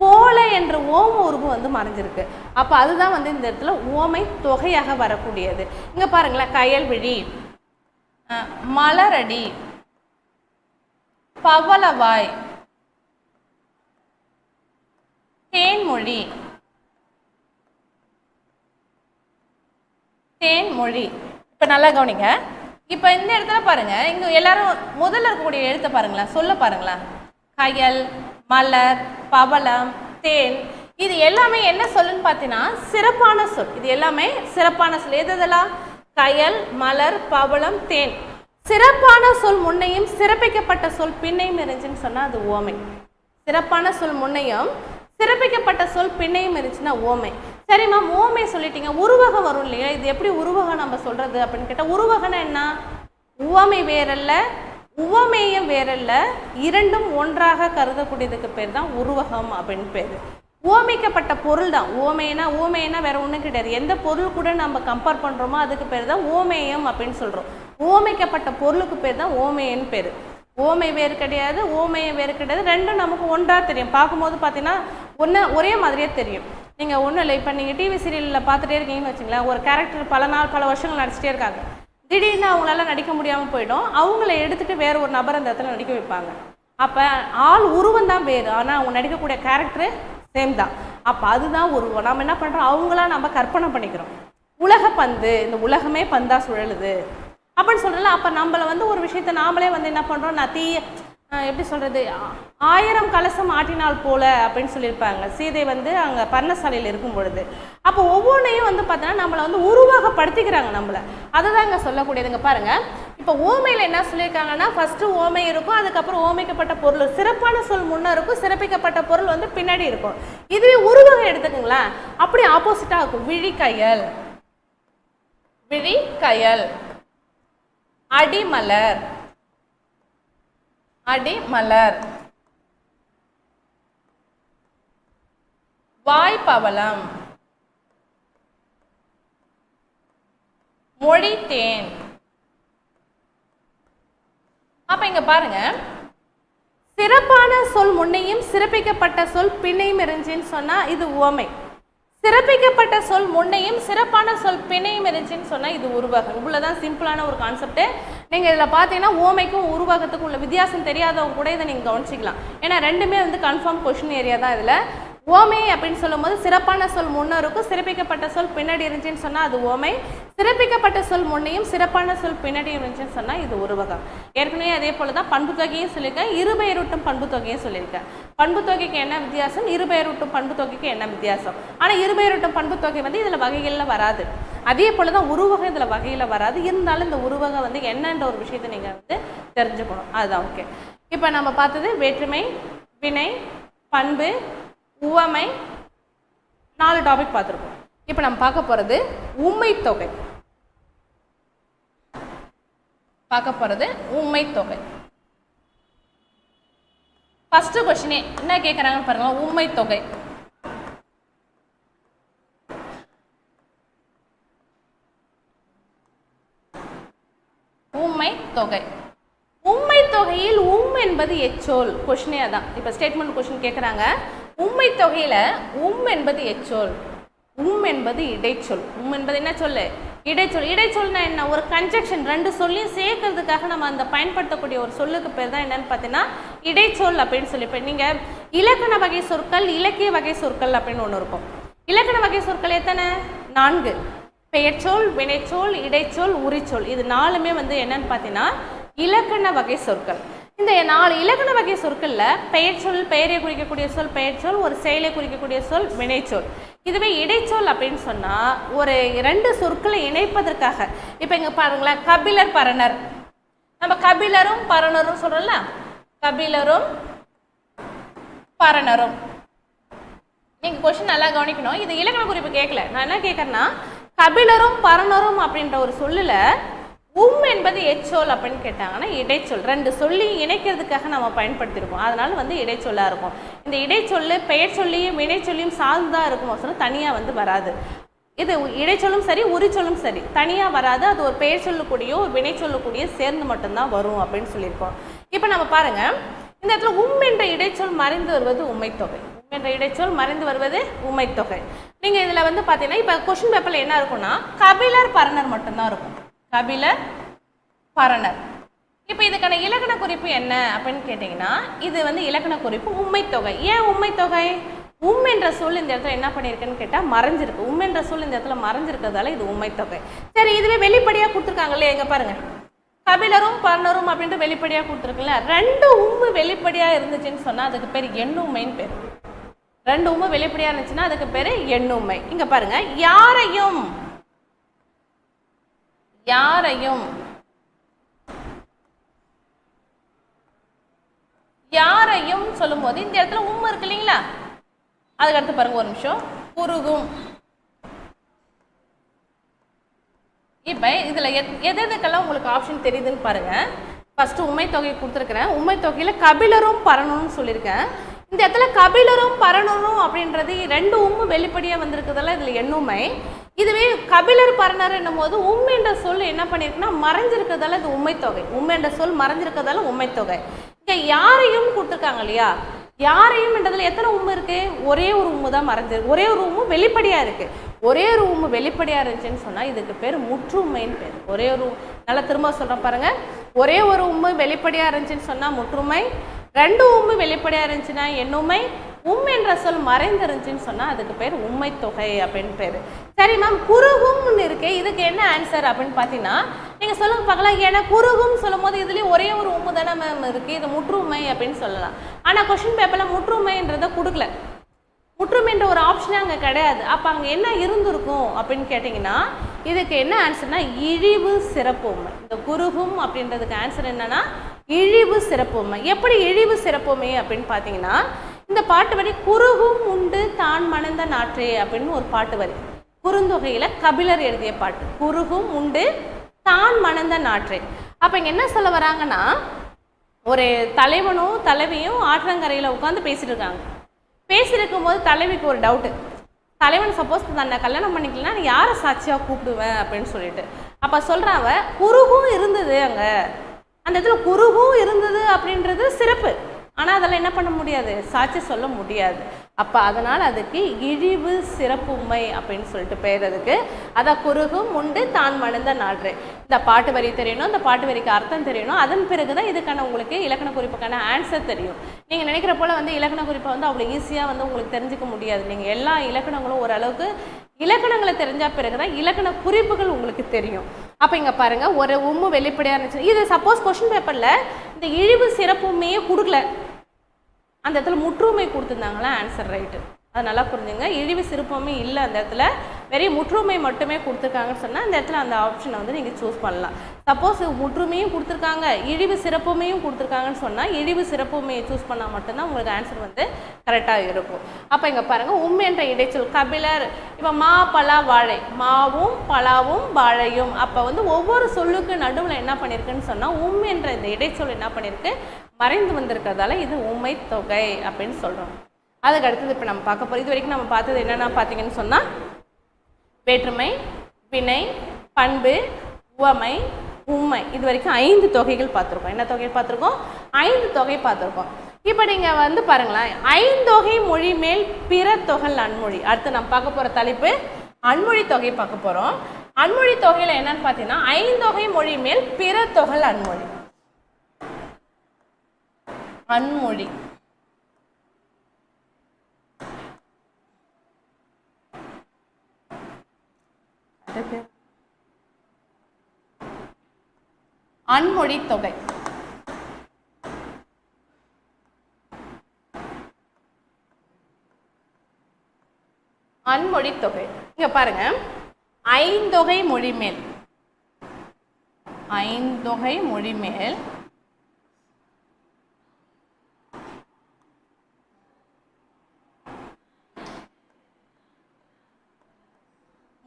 போல என்ற ஓம உருவு வந்து மறைஞ்சிருக்கு. அப்போ அதுதான் வந்து இந்த இடத்துல ஓமை தொகையாக வரக்கூடியது. இங்கே பாருங்களேன், கயல் விழி, மலரடி, பவளவாய், தேன்மொழி, தேன்மொழி. இப்போ நல்லா கவனிங்க. இப்போ இந்த இடத்துல பாருங்க, இங்க எல்லாரும் முதல்ல இருக்கக்கூடிய எழுத்தை பாருங்களேன், சொல்ல பாருங்களேன். கயல், மலர், பவளம், தேன், இது எல்லாமே என்ன சொல்லுன்னு பார்த்தீங்கன்னா சிறப்பான சொல். இது எல்லாமே சிறப்பான சொல். எதெல்லாம்? கயல், மலர், பவளம், தேன். சிறப்பான சொல் முன்னையும் சிறப்பிக்கப்பட்ட சொல் பின்னையும் இருந்துச்சுன்னு சொன்னா அது ஓமை. சிறப்பான சொல் முன்னையும் சிறப்பிக்கப்பட்ட சொல் பின்னையும் இருந்துச்சுன்னா ஓமை. சரிம்மா, ஓமை சொல்லிட்டீங்க, உருவகம் வரும் இல்லையா, இது எப்படி உருவகம் நம்ம சொல்றது அப்படின்னு கேட்டால், உருவகம்னா என்ன? உவமை வேறல்ல, உவமேயம் வேறல்ல, இரண்டும் ஒன்றாக கருதக்கூடியதுக்கு பேர் தான் உருவகம் அப்படின்னு பேர். ஓமைக்கப்பட்ட பொருள் தான் ஓமைனா. ஓமைனா வேற ஒன்றும் கிடையாது, எந்த பொருள் கூட நம்ம கம்பேர் பண்ணுறோமோ அதுக்கு பேர் தான் ஓமேயம் அப்படின்னு சொல்கிறோம். ஓமைக்கப்பட்ட பொருளுக்கு பேர் தான் ஓமையன்னு பேர். ஓமை வேறு கிடையாது, ஓமையம் வேறு கிடையாது, ரெண்டும் நமக்கு ஒன்றாக தெரியும். பார்க்கும்போது பார்த்தீங்கன்னா ஒரே மாதிரியே தெரியும். நீங்கள் ஒன்றும் இல்லை, இப்போ நீங்கள் டிவி சீரியலில் பார்த்துட்டே இருக்கீங்கன்னு வச்சுங்களேன், ஒரு கேரக்டர் பல நாள் பல வருஷங்கள் நடிச்சிட்டே இருக்காங்க, திடீர்னு அவங்களால நடிக்க முடியாமல் போயிடும், அவங்கள எடுத்துகிட்டு வேற ஒரு நபர் அந்த இடத்துல நடிக்க வைப்பாங்க. அப்போ ஆள் உருவம் தான் வேறு, ஆனால் அவங்க நடிக்கக்கூடிய கேரக்டரு சேம் தான். அப்போ அதுதான் உருவம். நம்ம என்ன பண்ணுறோம், அவங்களாம் நம்ம கற்பனை பண்ணிக்கிறோம். உலக பந்து, இந்த உலகமே பந்தா சுழலுது அப்படின்னு சொல்கிறல. அப்போ நம்மளை வந்து ஒரு விஷயத்தை நாமளே வந்து என்ன பண்ணுறோம், நான் எப்படி சொல்கிறது, 1000 கலசம் ஆட்டினால் போல அப்படின்னு சொல்லியிருப்பாங்க சீதை வந்து அங்கே பர்ணசாலையில் இருக்கும் பொழுது. அப்போ ஒவ்வொன்றையும் வந்து பார்த்தோன்னா நம்மளை வந்து உருவகப்படுத்திக்கிறாங்க நம்மளை. அதுதான் இங்கே சொல்லக்கூடியதுங்க. பாருங்கள், இப்போ ஓமையில் என்ன சொல்லியிருக்காங்கன்னா ஃபஸ்ட்டு ஓமை இருக்கும், அதுக்கப்புறம் ஓமைக்கப்பட்ட பொருள், சிறப்பான சொல் முன்னே இருக்கும், சிறப்பிக்கப்பட்ட பொருள் வந்து பின்னாடி இருக்கும். இதுவே உருவகம் எடுத்துக்கங்களேன், அப்படி ஆப்போசிட்டாக இருக்கும். விழிக்கயல், விழிக்கயல், அடிமலர், அடிமலர், வாய்ப்பவளம், மொழித்தேன். அப்ப இங்க பாருங்க, சிறப்பான சொல் முன்னையும் சிறப்பிக்கப்பட்ட சொல் பின்னையும் இருந்துச்சுன்னு சொன்னா இது உவமை. சிறப்பிக்கப்பட்ட சொல் முன்னையும் சிறப்பான சொல் பின்னையும் இருந்துச்சுன்னு சொன்னா இது உருவகம். இவ்வளவுதான் சிம்பிளான ஒரு கான்செப்ட். நீங்க இதுல பாத்தீங்கன்னா ஓமைக்கும் உருவகத்துக்கும் உள்ள வித்தியாசம் தெரியாதவங்க கூட இதை நீங்க கவனிச்சிக்கலாம். ஏன்னா ரெண்டுமே வந்து கன்ஃபார்ம் கொஸ்டின் ஏரியா தான். இதுல ஓமை அப்படின்னு சொல்லும் போது சிறப்பான சொல் முன்னே இருக்கும், சிறப்பிக்கப்பட்ட சொல் பின்னாடி இருந்துச்சுன்னு சொன்னா அது ஓமை. சிறப்பிக்கப்பட்ட சொல் முன்னையும் சிறப்பான சொல் பின்னாடி இருந்துச்சுன்னு சொன்னா இது உருவகம். ஏற்கனவே அதே போலதான் பண்பு தொகையும் சொல்லியிருக்கேன், இருபெயரூட்டும் பண்பு தொகையும் சொல்லியிருக்கேன். பண்பு தொகைக்கு என்ன வித்தியாசம், இருபெயரூட்டும் பண்பு தொகைக்கு என்ன வித்தியாசம். ஆனா இருபெயரூட்டும் பண்பு தொகை வந்து இதுல வகைகள்ல வராது. அதே போலதான் உருவகம் இதுல வகையில வராது. இருந்தாலும் இந்த உருவகம் வந்து என்னன்ற ஒரு விஷயத்தை நீங்க வந்து தெரிஞ்சுக்கணும். அதுதான் ஓகே. இப்ப நம்ம பார்த்தது வேற்றுமை, வினை, பண்பு, உவமை, 4 டாபிக் பார்த்துருக்கோம். இப்போ நம்ம பார்க்க போகிறது உம்மை தொகை. ஃபர்ஸ்ட் கொஸ்டினே என்ன கேட்குறாங்கன்னு பாருங்க. உம்மை தொகை. உம்மை தொகை. உம்மை தொகையில் என்பது எச்சொல். கொஸ்டினே அதான். இப்போ ஸ்டேட்மெண்ட் கொஸ்டின் கேட்குறாங்க. உம்மை தொகையில் என்பது எச்சொல், என்பது இடைச்சொல். என்பது என்ன சொல்லு? இடைச்சொல். இடைச்சொல்னா என்ன? ஒரு கன்ஜெக்ஷன், 2 சொல்லையும் சேர்க்கறதுக்காக நம்ம அந்த பயன்படுத்தக்கூடிய ஒரு சொல்லுக்கு பேர் தான் என்னன்னு பார்த்தீங்கன்னா இடைச்சொல் அப்படின்னு சொல்லி. இப்போ நீங்கள் இலக்கண வகை சொற்கள், இலக்கிய வகை சொற்கள் அப்படின்னு ஒன்று இருக்கும். இலக்கண வகை சொற்கள் எத்தனை? 4. பெயர்ச்சொல், வினைச்சொல், இடைச்சொல், உரிச்சொல். இது 4மே வந்து என்னன்னு பார்த்தீங்கன்னா இலக்கண வகை சொற்கள். இந்த 4 இலக்கண வகை சொற்களில் பெயர்ச்சொல், பெயரை குறிக்கக்கூடிய சொல் பெயர்ச்சொல், ஒரு செயலை குறிக்கக்கூடிய சொல் வினைச்சொல். இதுவே இடைச்சொல் அப்படின்னு சொன்னால் ஒரு 2 சொற்களை இணைப்பதற்காக. இப்போ இங்கே பாருங்களேன், கபிலர் பரணர். நம்ம கபிலரும் பரணரும் சொல்கிறோம்ல, கபிலரும் பரணரும். நீங்கள் கொஸ்டின் நல்லா கவனிக்கணும். இது இலக்கண குறிப்பு கேட்கல. நான் என்ன கேட்குறேன்னா, கபிலரும் பரணரும் அப்படின்ற ஒரு சொல்லில் என்பது எச்சொல் அப்படின்னு கேட்டாங்கன்னா இடைச்சொல். 2 சொல்லி இணைக்கிறதுக்காக நம்ம பயன்படுத்தியிருக்கோம். அதனால வந்து இடைச்சொல்லாக இருக்கும். இந்த இடைச்சொல்லு பெயர் சொல்லியும் வினைச்சொல்லியும் சார்ந்துதான் இருக்கும். சொன்னால் தனியாக வந்து வராது. இது இடைச்சொல்லும் சரி, உரிச்சொல்லும் சரி, தனியாக வராது. அது ஒரு பெயர் சொல்லக்கூடியோ ஒரு வினை சொல்லக்கூடிய சேர்ந்து மட்டும்தான் வரும் அப்படின்னு சொல்லியிருக்கோம். இப்போ நம்ம பாருங்க, இந்த இடத்துல என்ற இடைச்சொல் மறைந்து வருவது உம்மை தொகை. என்ற இடைச்சொல் மறைந்து வருவது உம்மை தொகை. நீங்கள் இதில் வந்து பார்த்தீங்கன்னா இப்போ கொஸ்டின் பேப்பரில் என்ன இருக்குன்னா கபிலர் பரணர் மட்டும்தான் இருக்கும். கபிலர் பரணர். இப்போ இதுக்கான இலக்கண குறிப்பு என்ன அப்படின்னு கேட்டிங்கன்னா இது வந்து இலக்கண குறிப்பு உம்மை தொகை. ஏன் உம்மை தொகை? என்ற சொல் இந்த இடத்துல என்ன பண்ணியிருக்குன்னு கேட்டால் மறைஞ்சிருக்கு. என்ற சொல் இந்த இடத்துல மறைஞ்சிருக்கிறதால இது உம்மை தொகை. சரி, இதுவே வெளிப்படையாக கொடுத்துருக்காங்களே, எங்க பாருங்க, கபிலரும் பரணரும் அப்படின்ட்டு வெளிப்படையாக கொடுத்துருக்குல்ல. 2 வெளிப்படையாக இருந்துச்சுன்னு சொன்னால் அதுக்கு பேர் எண்ணுமைன்னு பேர். 2 வெளிப்படையாக இருந்துச்சுன்னா அதுக்கு பேர் எண்ணுமை. இங்கே பாருங்க, யாரையும் யாரையும் யாரையும் சொல்லும் போது இந்த இடத்துல இருக்கு இல்லைங்களா, அதுக்கடுத்து பாருங்க ஒரு நிமிஷம், குறுகும். இப்ப இதுல எதுக்கெல்லாம் உங்களுக்கு ஆப்ஷன் தெரியுதுன்னு பாருங்க. ஃபர்ஸ்ட் உம்மை தொகை கொடுத்துருக்கிறேன். உம்மை தொகையில கபிலரும் பரணரும் சொல்லியிருக்கேன். இந்த இடத்துல கபிலரும் பரணரும் அப்படின்றது 2 வெளிப்படையாக வந்திருக்கிறதால இதில் எண்ணுமை. இதுவே கபிலர் பரணர் என்னும் போது என்ற சொல் என்ன பண்ணியிருக்குன்னா மறைஞ்சிருக்கிறதால இது உம்மை தொகை. என்ற சொல் மறைஞ்சிருக்கிறதால உம்மை தொகை. இங்கே யாரையும் கொடுத்துருக்காங்க இல்லையா, யாரையும் என்றதுல எத்தனை இருக்கு? ஒரே ஒரு தான் மறைஞ்சிருக்கு. ஒரே ஒரு வெளிப்படையாக இருக்கு. ஒரே ஒரு வெளிப்படையாக இருந்துச்சுன்னு சொன்னால் இதுக்கு பேர் முற்றுமைன்னு பேர். ஒரே ஒரு நல்லா திரும்ப சொல்கிறேன் பாருங்க, ஒரே ஒரு வெளிப்படையாக இருந்துச்சுன்னு சொன்னால் முற்றுமை, 2 வெளிப்படையாக இருந்துச்சுன்னா எண்ணுமை, என்ற சொல் மறைந்து இருந்துச்சுன்னு சொன்னால் அதுக்கு பேர் உம்மை தொகை அப்படின்னு பேர். சரி மேம், குறுகும்னு இருக்கு, இதுக்கு என்ன ஆன்சர் அப்படின்னு பார்த்தீங்கன்னா நீங்கள் சொல்லுங்க பார்க்கலாம். ஏன்னா குறுகும் சொல்லும் போது இதுலேயும் ஒரே ஒரு தானே மேம் இருக்குது, இது முற்றுமை அப்படின்னு சொல்லலாம். ஆனால் கொஸ்டின் பேப்பரில் முற்றுமைன்றதை கொடுக்கல. முற்றுமைன்ற ஒரு ஆப்ஷனே அங்கே கிடையாது. அப்போ அங்கே என்ன இருந்திருக்கும் அப்படின்னு கேட்டிங்கன்னா இதுக்கு என்ன ஆன்சர்னா இழிவு சிறப்புமை. இந்த குறுகும் அப்படின்றதுக்கு ஆன்சர் என்னன்னா இழிவு சிறப்புமை. எப்படி இழிவு சிறப்புமை அப்படின்னு பார்த்தீங்கன்னா இந்த பாட்டு வரி குறுகும் உண்டு தான் மணந்த நாற்றே அப்படின்னு ஒரு பாட்டு வரி. குறுந்தொகையில் கபிலர் எழுதிய பாட்டு. குறுகும் உண்டு தான் மணந்த நாற்றே. அப்போ இங்கே என்ன சொல்ல வராங்கன்னா ஒரு தலைவனும் தலைவியும் ஆற்றங்கரையில் உட்காந்து பேசிட்டு இருக்காங்க. பேசியிருக்கும் போது தலைவிக்கு ஒரு டவுட்டு. தலைவன் சப்போஸ் தன்னை கல்யாணம் பண்ணிக்கலன்னா நீ யாரை சாட்சியாக கூப்பிடுவேன் அப்படின்னு சொல்லிட்டு அப்போ சொல்கிறாவ குறுகும் இருந்தது. அங்கே அந்த இடத்துல குறுகும் இருந்தது அப்படின்றது சிறப்பு. ஆனால் அதெல்லாம் என்ன பண்ண முடியாது, சாட்சி சொல்ல முடியாது. அப்போ அதனால் அதுக்கு இழிவு சிறப்புமை அப்படின்னு சொல்லிட்டு பேர் அதுக்கு. அதான் குறுகும் உண்டு தான் மணந்த நாற்று. இந்த பாட்டு வரி தெரியணும், இந்த பாட்டு வரிக்கு அர்த்தம் தெரியணும். அதன் பிறகு தான் இதுக்கான உங்களுக்கு இலக்கண குறிப்புக்கான ஆன்சர் தெரியும். நீங்கள் நினைக்கிற போல் வந்து இலக்கண குறிப்பை வந்து அவ்வளோ ஈஸியாக வந்து உங்களுக்கு தெரிஞ்சுக்க முடியாது. நீங்கள் எல்லா இலக்கணங்களும் ஓரளவுக்கு இலக்கணங்களை தெரிஞ்சால் பிறகு தான் இலக்கண குறிப்புகள் உங்களுக்கு தெரியும். அப்போ இங்கே பாருங்கள், ஒரு வெளிப்படையாக இருந்துச்சு. இது சப்போஸ் கொஸ்டின் பேப்பரில் இந்த இழிவு சிறப்புமையே கொடுக்கல, அந்த இடத்துல முற்றுமை கொடுத்துருந்தாங்களா, ஆன்சர் ரைட்டு. அது நல்லா புரிஞ்சுங்க. இழிவு சிறப்புமே இல்லை அந்த இடத்துல, வெறும் முற்றுமை மட்டுமே கொடுத்துருக்காங்கன்னு சொன்னால் இந்த இடத்துல அந்த ஆப்ஷனை வந்து நீங்கள் சூஸ் பண்ணலாம். சப்போஸ் முற்றுமையும் கொடுத்துருக்காங்க இழிவு சிறப்புமையும் கொடுத்துருக்காங்கன்னு சொன்னால் இழிவு சிறப்புமையை சூஸ் பண்ணால் மட்டும்தான் உங்களுக்கு ஆன்சர் வந்து கரெக்டாக இருக்கும். அப்போ இங்கே பாருங்கள் உம் என்ற இடைச்சொல் கபிலர். இப்போ மா பலா வாழை, மாவும் பலாவும் வாழையும். அப்போ வந்து ஒவ்வொரு சொல்லுக்கு நடுவில் என்ன பண்ணியிருக்குன்னு சொன்னால் உம் என்ற இந்த இடைச்சொல் என்ன பண்ணியிருக்கு மறைந்து வந்திருக்கிறதால இது உம்மை தொகை அப்படின்னு சொல்கிறோம். அதுக்கு அடுத்தது இப்போ நம்ம பார்க்க போகிறோம். இது வரைக்கும் நம்ம பார்த்தது என்னென்னா பார்த்தீங்கன்னு சொன்னால் வேற்றுமை, வினை, பண்பு, உவமை, உண்மை, இது வரைக்கும் 5 தொகைகள் பார்த்துருக்கோம். என்ன தொகை பார்த்துருக்கோம்? 5 தொகை பார்த்துருக்கோம். இப்போ நீங்கள் வந்து பாருங்களேன், ஐந்தொகை மொழி மேல் பிற தொகை அன்மொழி. அடுத்து நம்ம பார்க்க போகிற தலைப்பு அன்மொழி தொகை பார்க்க போகிறோம். அன்மொழி தொகையில் என்னன்னு பார்த்தீங்கன்னா ஐந்தொகை மொழி மேல் பிற தொகை அன்மொழி. அன்மொழி அன்மொழி தொகை. அன்மொழி தொகை இங்க பாருங்க, ஐந்தொகை மொழி மேல், ஐந்தொகை மொழி மேல்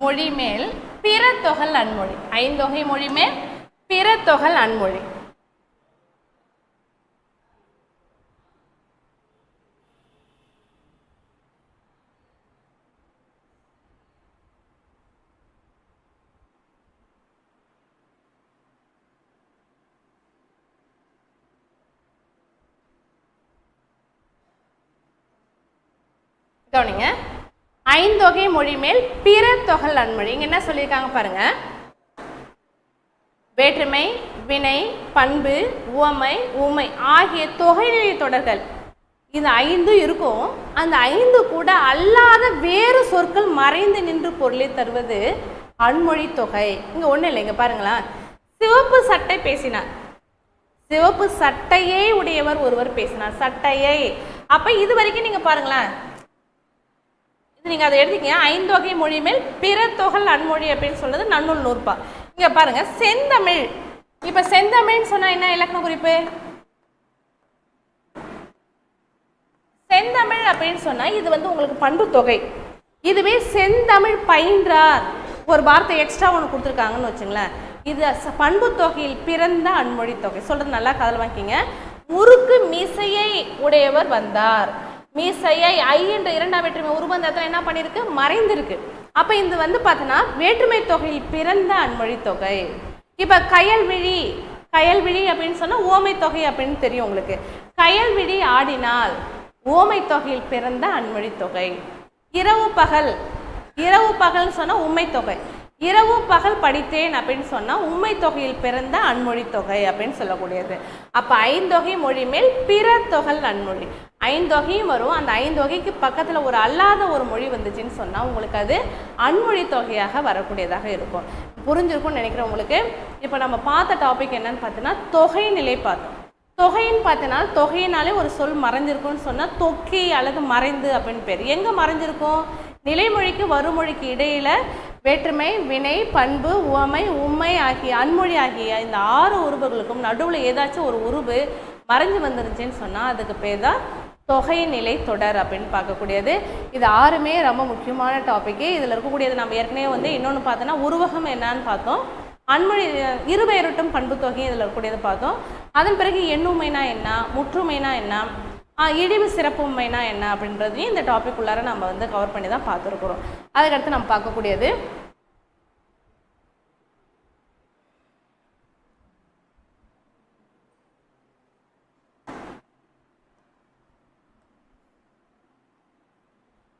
மொழி மேல் பிற தொகை அன்மொழி. ஐந்தொகை மொழி மேல் பிற தொகை அன்மொழி. கவனிங்க, ஐந்தொகை மொழி மேல் பிற தொகை அன்மொழி. இங்க என்ன சொல்லியிருக்காங்க பாருங்க, வேற்றுமை, வினை, பண்பு, உவமை, உமை ஆகிய தொகைநிலை தொடர்கள் இது 5 இருக்கும். அந்த 5 கூட அல்லாத வேறு சொற்கள் மறைந்து நின்று பொருளை தருவது அன்மொழி தொகை. இங்க ஒண்ணு இல்லை, இங்க பாருங்களா, சிவப்பு சட்டை பேசினார், சிவப்பு சட்டையே உடையவர் ஒருவர் பேசினார், சட்டையை. அப்ப இது வரைக்கும் நீங்க பாருங்களேன், நீங்க அதை எடுத்தீங்க ஐந்தொகை மொழி மேல் பிற தொகை அன்மொழி அப்படின்னு சொல்றது நன்னூல் நூற்பா. இங்க பாருங்க செந்தமிழ். இப்ப செந்தமிழ்னு சொன்னா என்ன இலக்கண குறிப்பு? செந்தமிழ் அப்படின்னு சொன்னா இது வந்து உங்களுக்கு பண்பு தொகை. இதுவே செந்தமிழ் பயின்றார் ஒரு வார்த்தை எக்ஸ்ட்ரா ஒன்று கொடுத்துருக்காங்கன்னு வச்சுங்களேன், இது பண்பு தொகையில் பிறந்த அன்மொழி தொகை. சொல்றது நல்லா காதல் வாங்கிங்க. முறுக்கு மீசையை உடையவர் வந்தார், மீசையை ஐ என்ற இரண்டாம் வேற்றுமை உருவந்தத்தில் என்ன பண்ணிருக்கு மறைந்திருக்கு. அப்ப இது வந்து பார்த்தீங்கன்னா வேற்றுமை தொகையில் பிறந்த அன்மொழி தொகை. இப்ப கயல்விழி, கயல்விழி அப்படின்னு சொன்னா ஓமை தொகை அப்படின்னு தெரியும் உங்களுக்கு. கயல்விழி ஆடினால் ஓமை தொகையில் பிறந்த அன்மொழி தொகை. இரவு பகல், இரவு பகல்னு சொன்னா உண்மை தொகை. இரவு பகல் படித்தேன் அப்படின்னு சொன்னா உண்மை தொகையில் பிறந்த அன்மொழி தொகை அப்படின்னு சொல்லக்கூடியது. அப்ப ஐந்தொகை மொழி மேல் பிற தொகை அன்மொழி. ஐந்தொகையும் வரும், அந்த ஐந்தொகைக்கு பக்கத்துல ஒரு அல்லாத ஒரு மொழி வந்துச்சுன்னு சொன்னா உங்களுக்கு அது அன்மொழி தொகையாக வரக்கூடியதாக இருக்கும். புரிஞ்சிருக்கும்னு நினைக்கிறேன் உங்களுக்கு. இப்போ நம்ம பார்த்த டாபிக் என்னன்னு பார்த்தீங்கன்னா தொகை நிலை பார்த்தோம். தொகைன்னு பார்த்தீங்கன்னா தொகையினாலே ஒரு சொல் மறைஞ்சிருக்கும்னு சொன்னா தொக்கி அல்லது மறைந்து அப்படின்னு பேர். எங்க மறைஞ்சிருக்கும்? நிலைமொழிக்கு வருமொழிக்கு இடையில வேற்றுமை, வினை, பண்பு, உவமை, உண்மை ஆகிய அன்மொழி ஆகிய இந்த 6 உருவுகளுக்கும் நடுவில் ஏதாச்சும் ஒரு உருவு மறைஞ்சு வந்துருச்சுன்னு சொன்னால் அதுக்கு பேர் தான் தொகை நிலை தொடர் அப்படின்னு பார்க்கக்கூடியது. இது 6மே ரொம்ப முக்கியமான டாபிக்கு. இதில் இருக்கக்கூடியது நம்ம ஏற்கனவே வந்து இன்னொன்று பார்த்தோன்னா உருவகம் என்னன்னு பார்த்தோம், அன்மொழி இருபெயரட்டும் பண்பு தொகை இதில் இருக்கக்கூடியது பார்த்தோம். அதன் பிறகு எண்ணுமைனா என்ன, முற்றுமைனா என்ன, இழிவு சிறப்புமைனா என்ன அப்படின்றதையும் இந்த டாபிக் உள்ளார நம்ம வந்து கவர் பண்ணி தான் பார்த்துருக்குறோம். அதுக்கடுத்து நம்ம பார்க்கக்கூடியது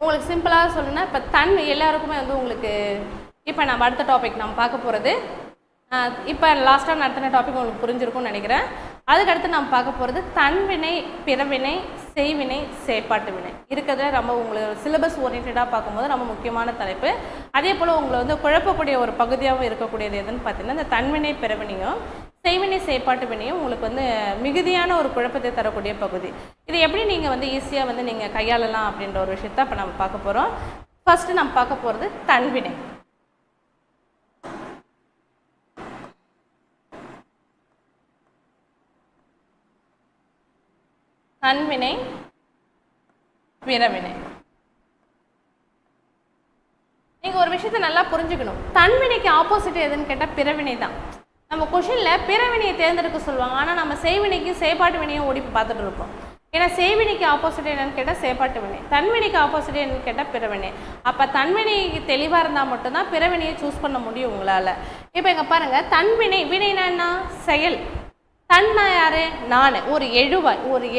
உங்களுக்கு சிம்பிளாக சொல்லணும்னா இப்போ தன் எல்லாருக்குமே வந்து உங்களுக்கு இப்போ நம்ம அடுத்த டாபிக் நம்ம பார்க்க போகிறது இப்போ லாஸ்ட்டாக நடத்தின டாபிக் உங்களுக்கு புரிஞ்சிருக்கும்னு நினைக்கிறேன். அதுக்கடுத்து நம்ம பார்க்க போகிறது தன்வினை, பிறவினை, செய்வினை, செயற்பாட்டு வினை இருக்கிறதுல ரொம்ப உங்களுக்கு சிலபஸ் ஓரியன்டாக பார்க்கும்போது ரொம்ப முக்கியமான தலைப்பு. அதே போல் உங்களை வந்து குழப்பக்கூடிய ஒரு பகுதியாகவும் இருக்கக்கூடியது எதுன்னு பார்த்தீங்கன்னா இந்த தன்வினை பிறவினையும் செய்வினை செயற்பாட்டு வினையும் உங்களுக்கு வந்து மிகுதியான ஒரு குழப்பத்தை தரக்கூடிய பகுதி. இது எப்படி நீங்கள் வந்து ஈஸியாக வந்து நீங்கள் கையாளலாம் அப்படின்ற ஒரு விஷயத்த இப்போ நம்ம பார்க்க போகிறோம். ஃபர்ஸ்ட் நம்ம பார்க்க போகிறது தன்வினை. தன்வினை, பிறவினை. நீங்கள் ஒரு விஷயத்தை நல்லா புரிஞ்சுக்கணும். தன்வினைக்கு ஆப்போசிட் எதுன்னு கேட்டால் பிறவினை தான். நம்ம கொஷினில் பிறவினையை தேர்ந்தெடுக்க சொல்லுவாங்க, ஆனால் நம்ம செய்வினைக்கு செயற்பாட்டு வினையும் ஓடி பார்த்துட்டு இருப்போம். ஏன்னா செய்வினைக்கு ஆப்போசிட் என்னன்னு கேட்டால் செயற்பாட்டு வினை, தன்வினைக்கு ஆப்போசிட் என்னன்னு கேட்டால் பிறவினை. அப்போ தன்வினைக்கு தெளிவாக இருந்தால் மட்டும்தான் பிறவினையை சூஸ் பண்ண முடியும் உங்களால். இப்போ இங்கே பாருங்கள், தன்வினை, வினைனா என்ன? செயல். தன்னா யாரு? நான். ஒரு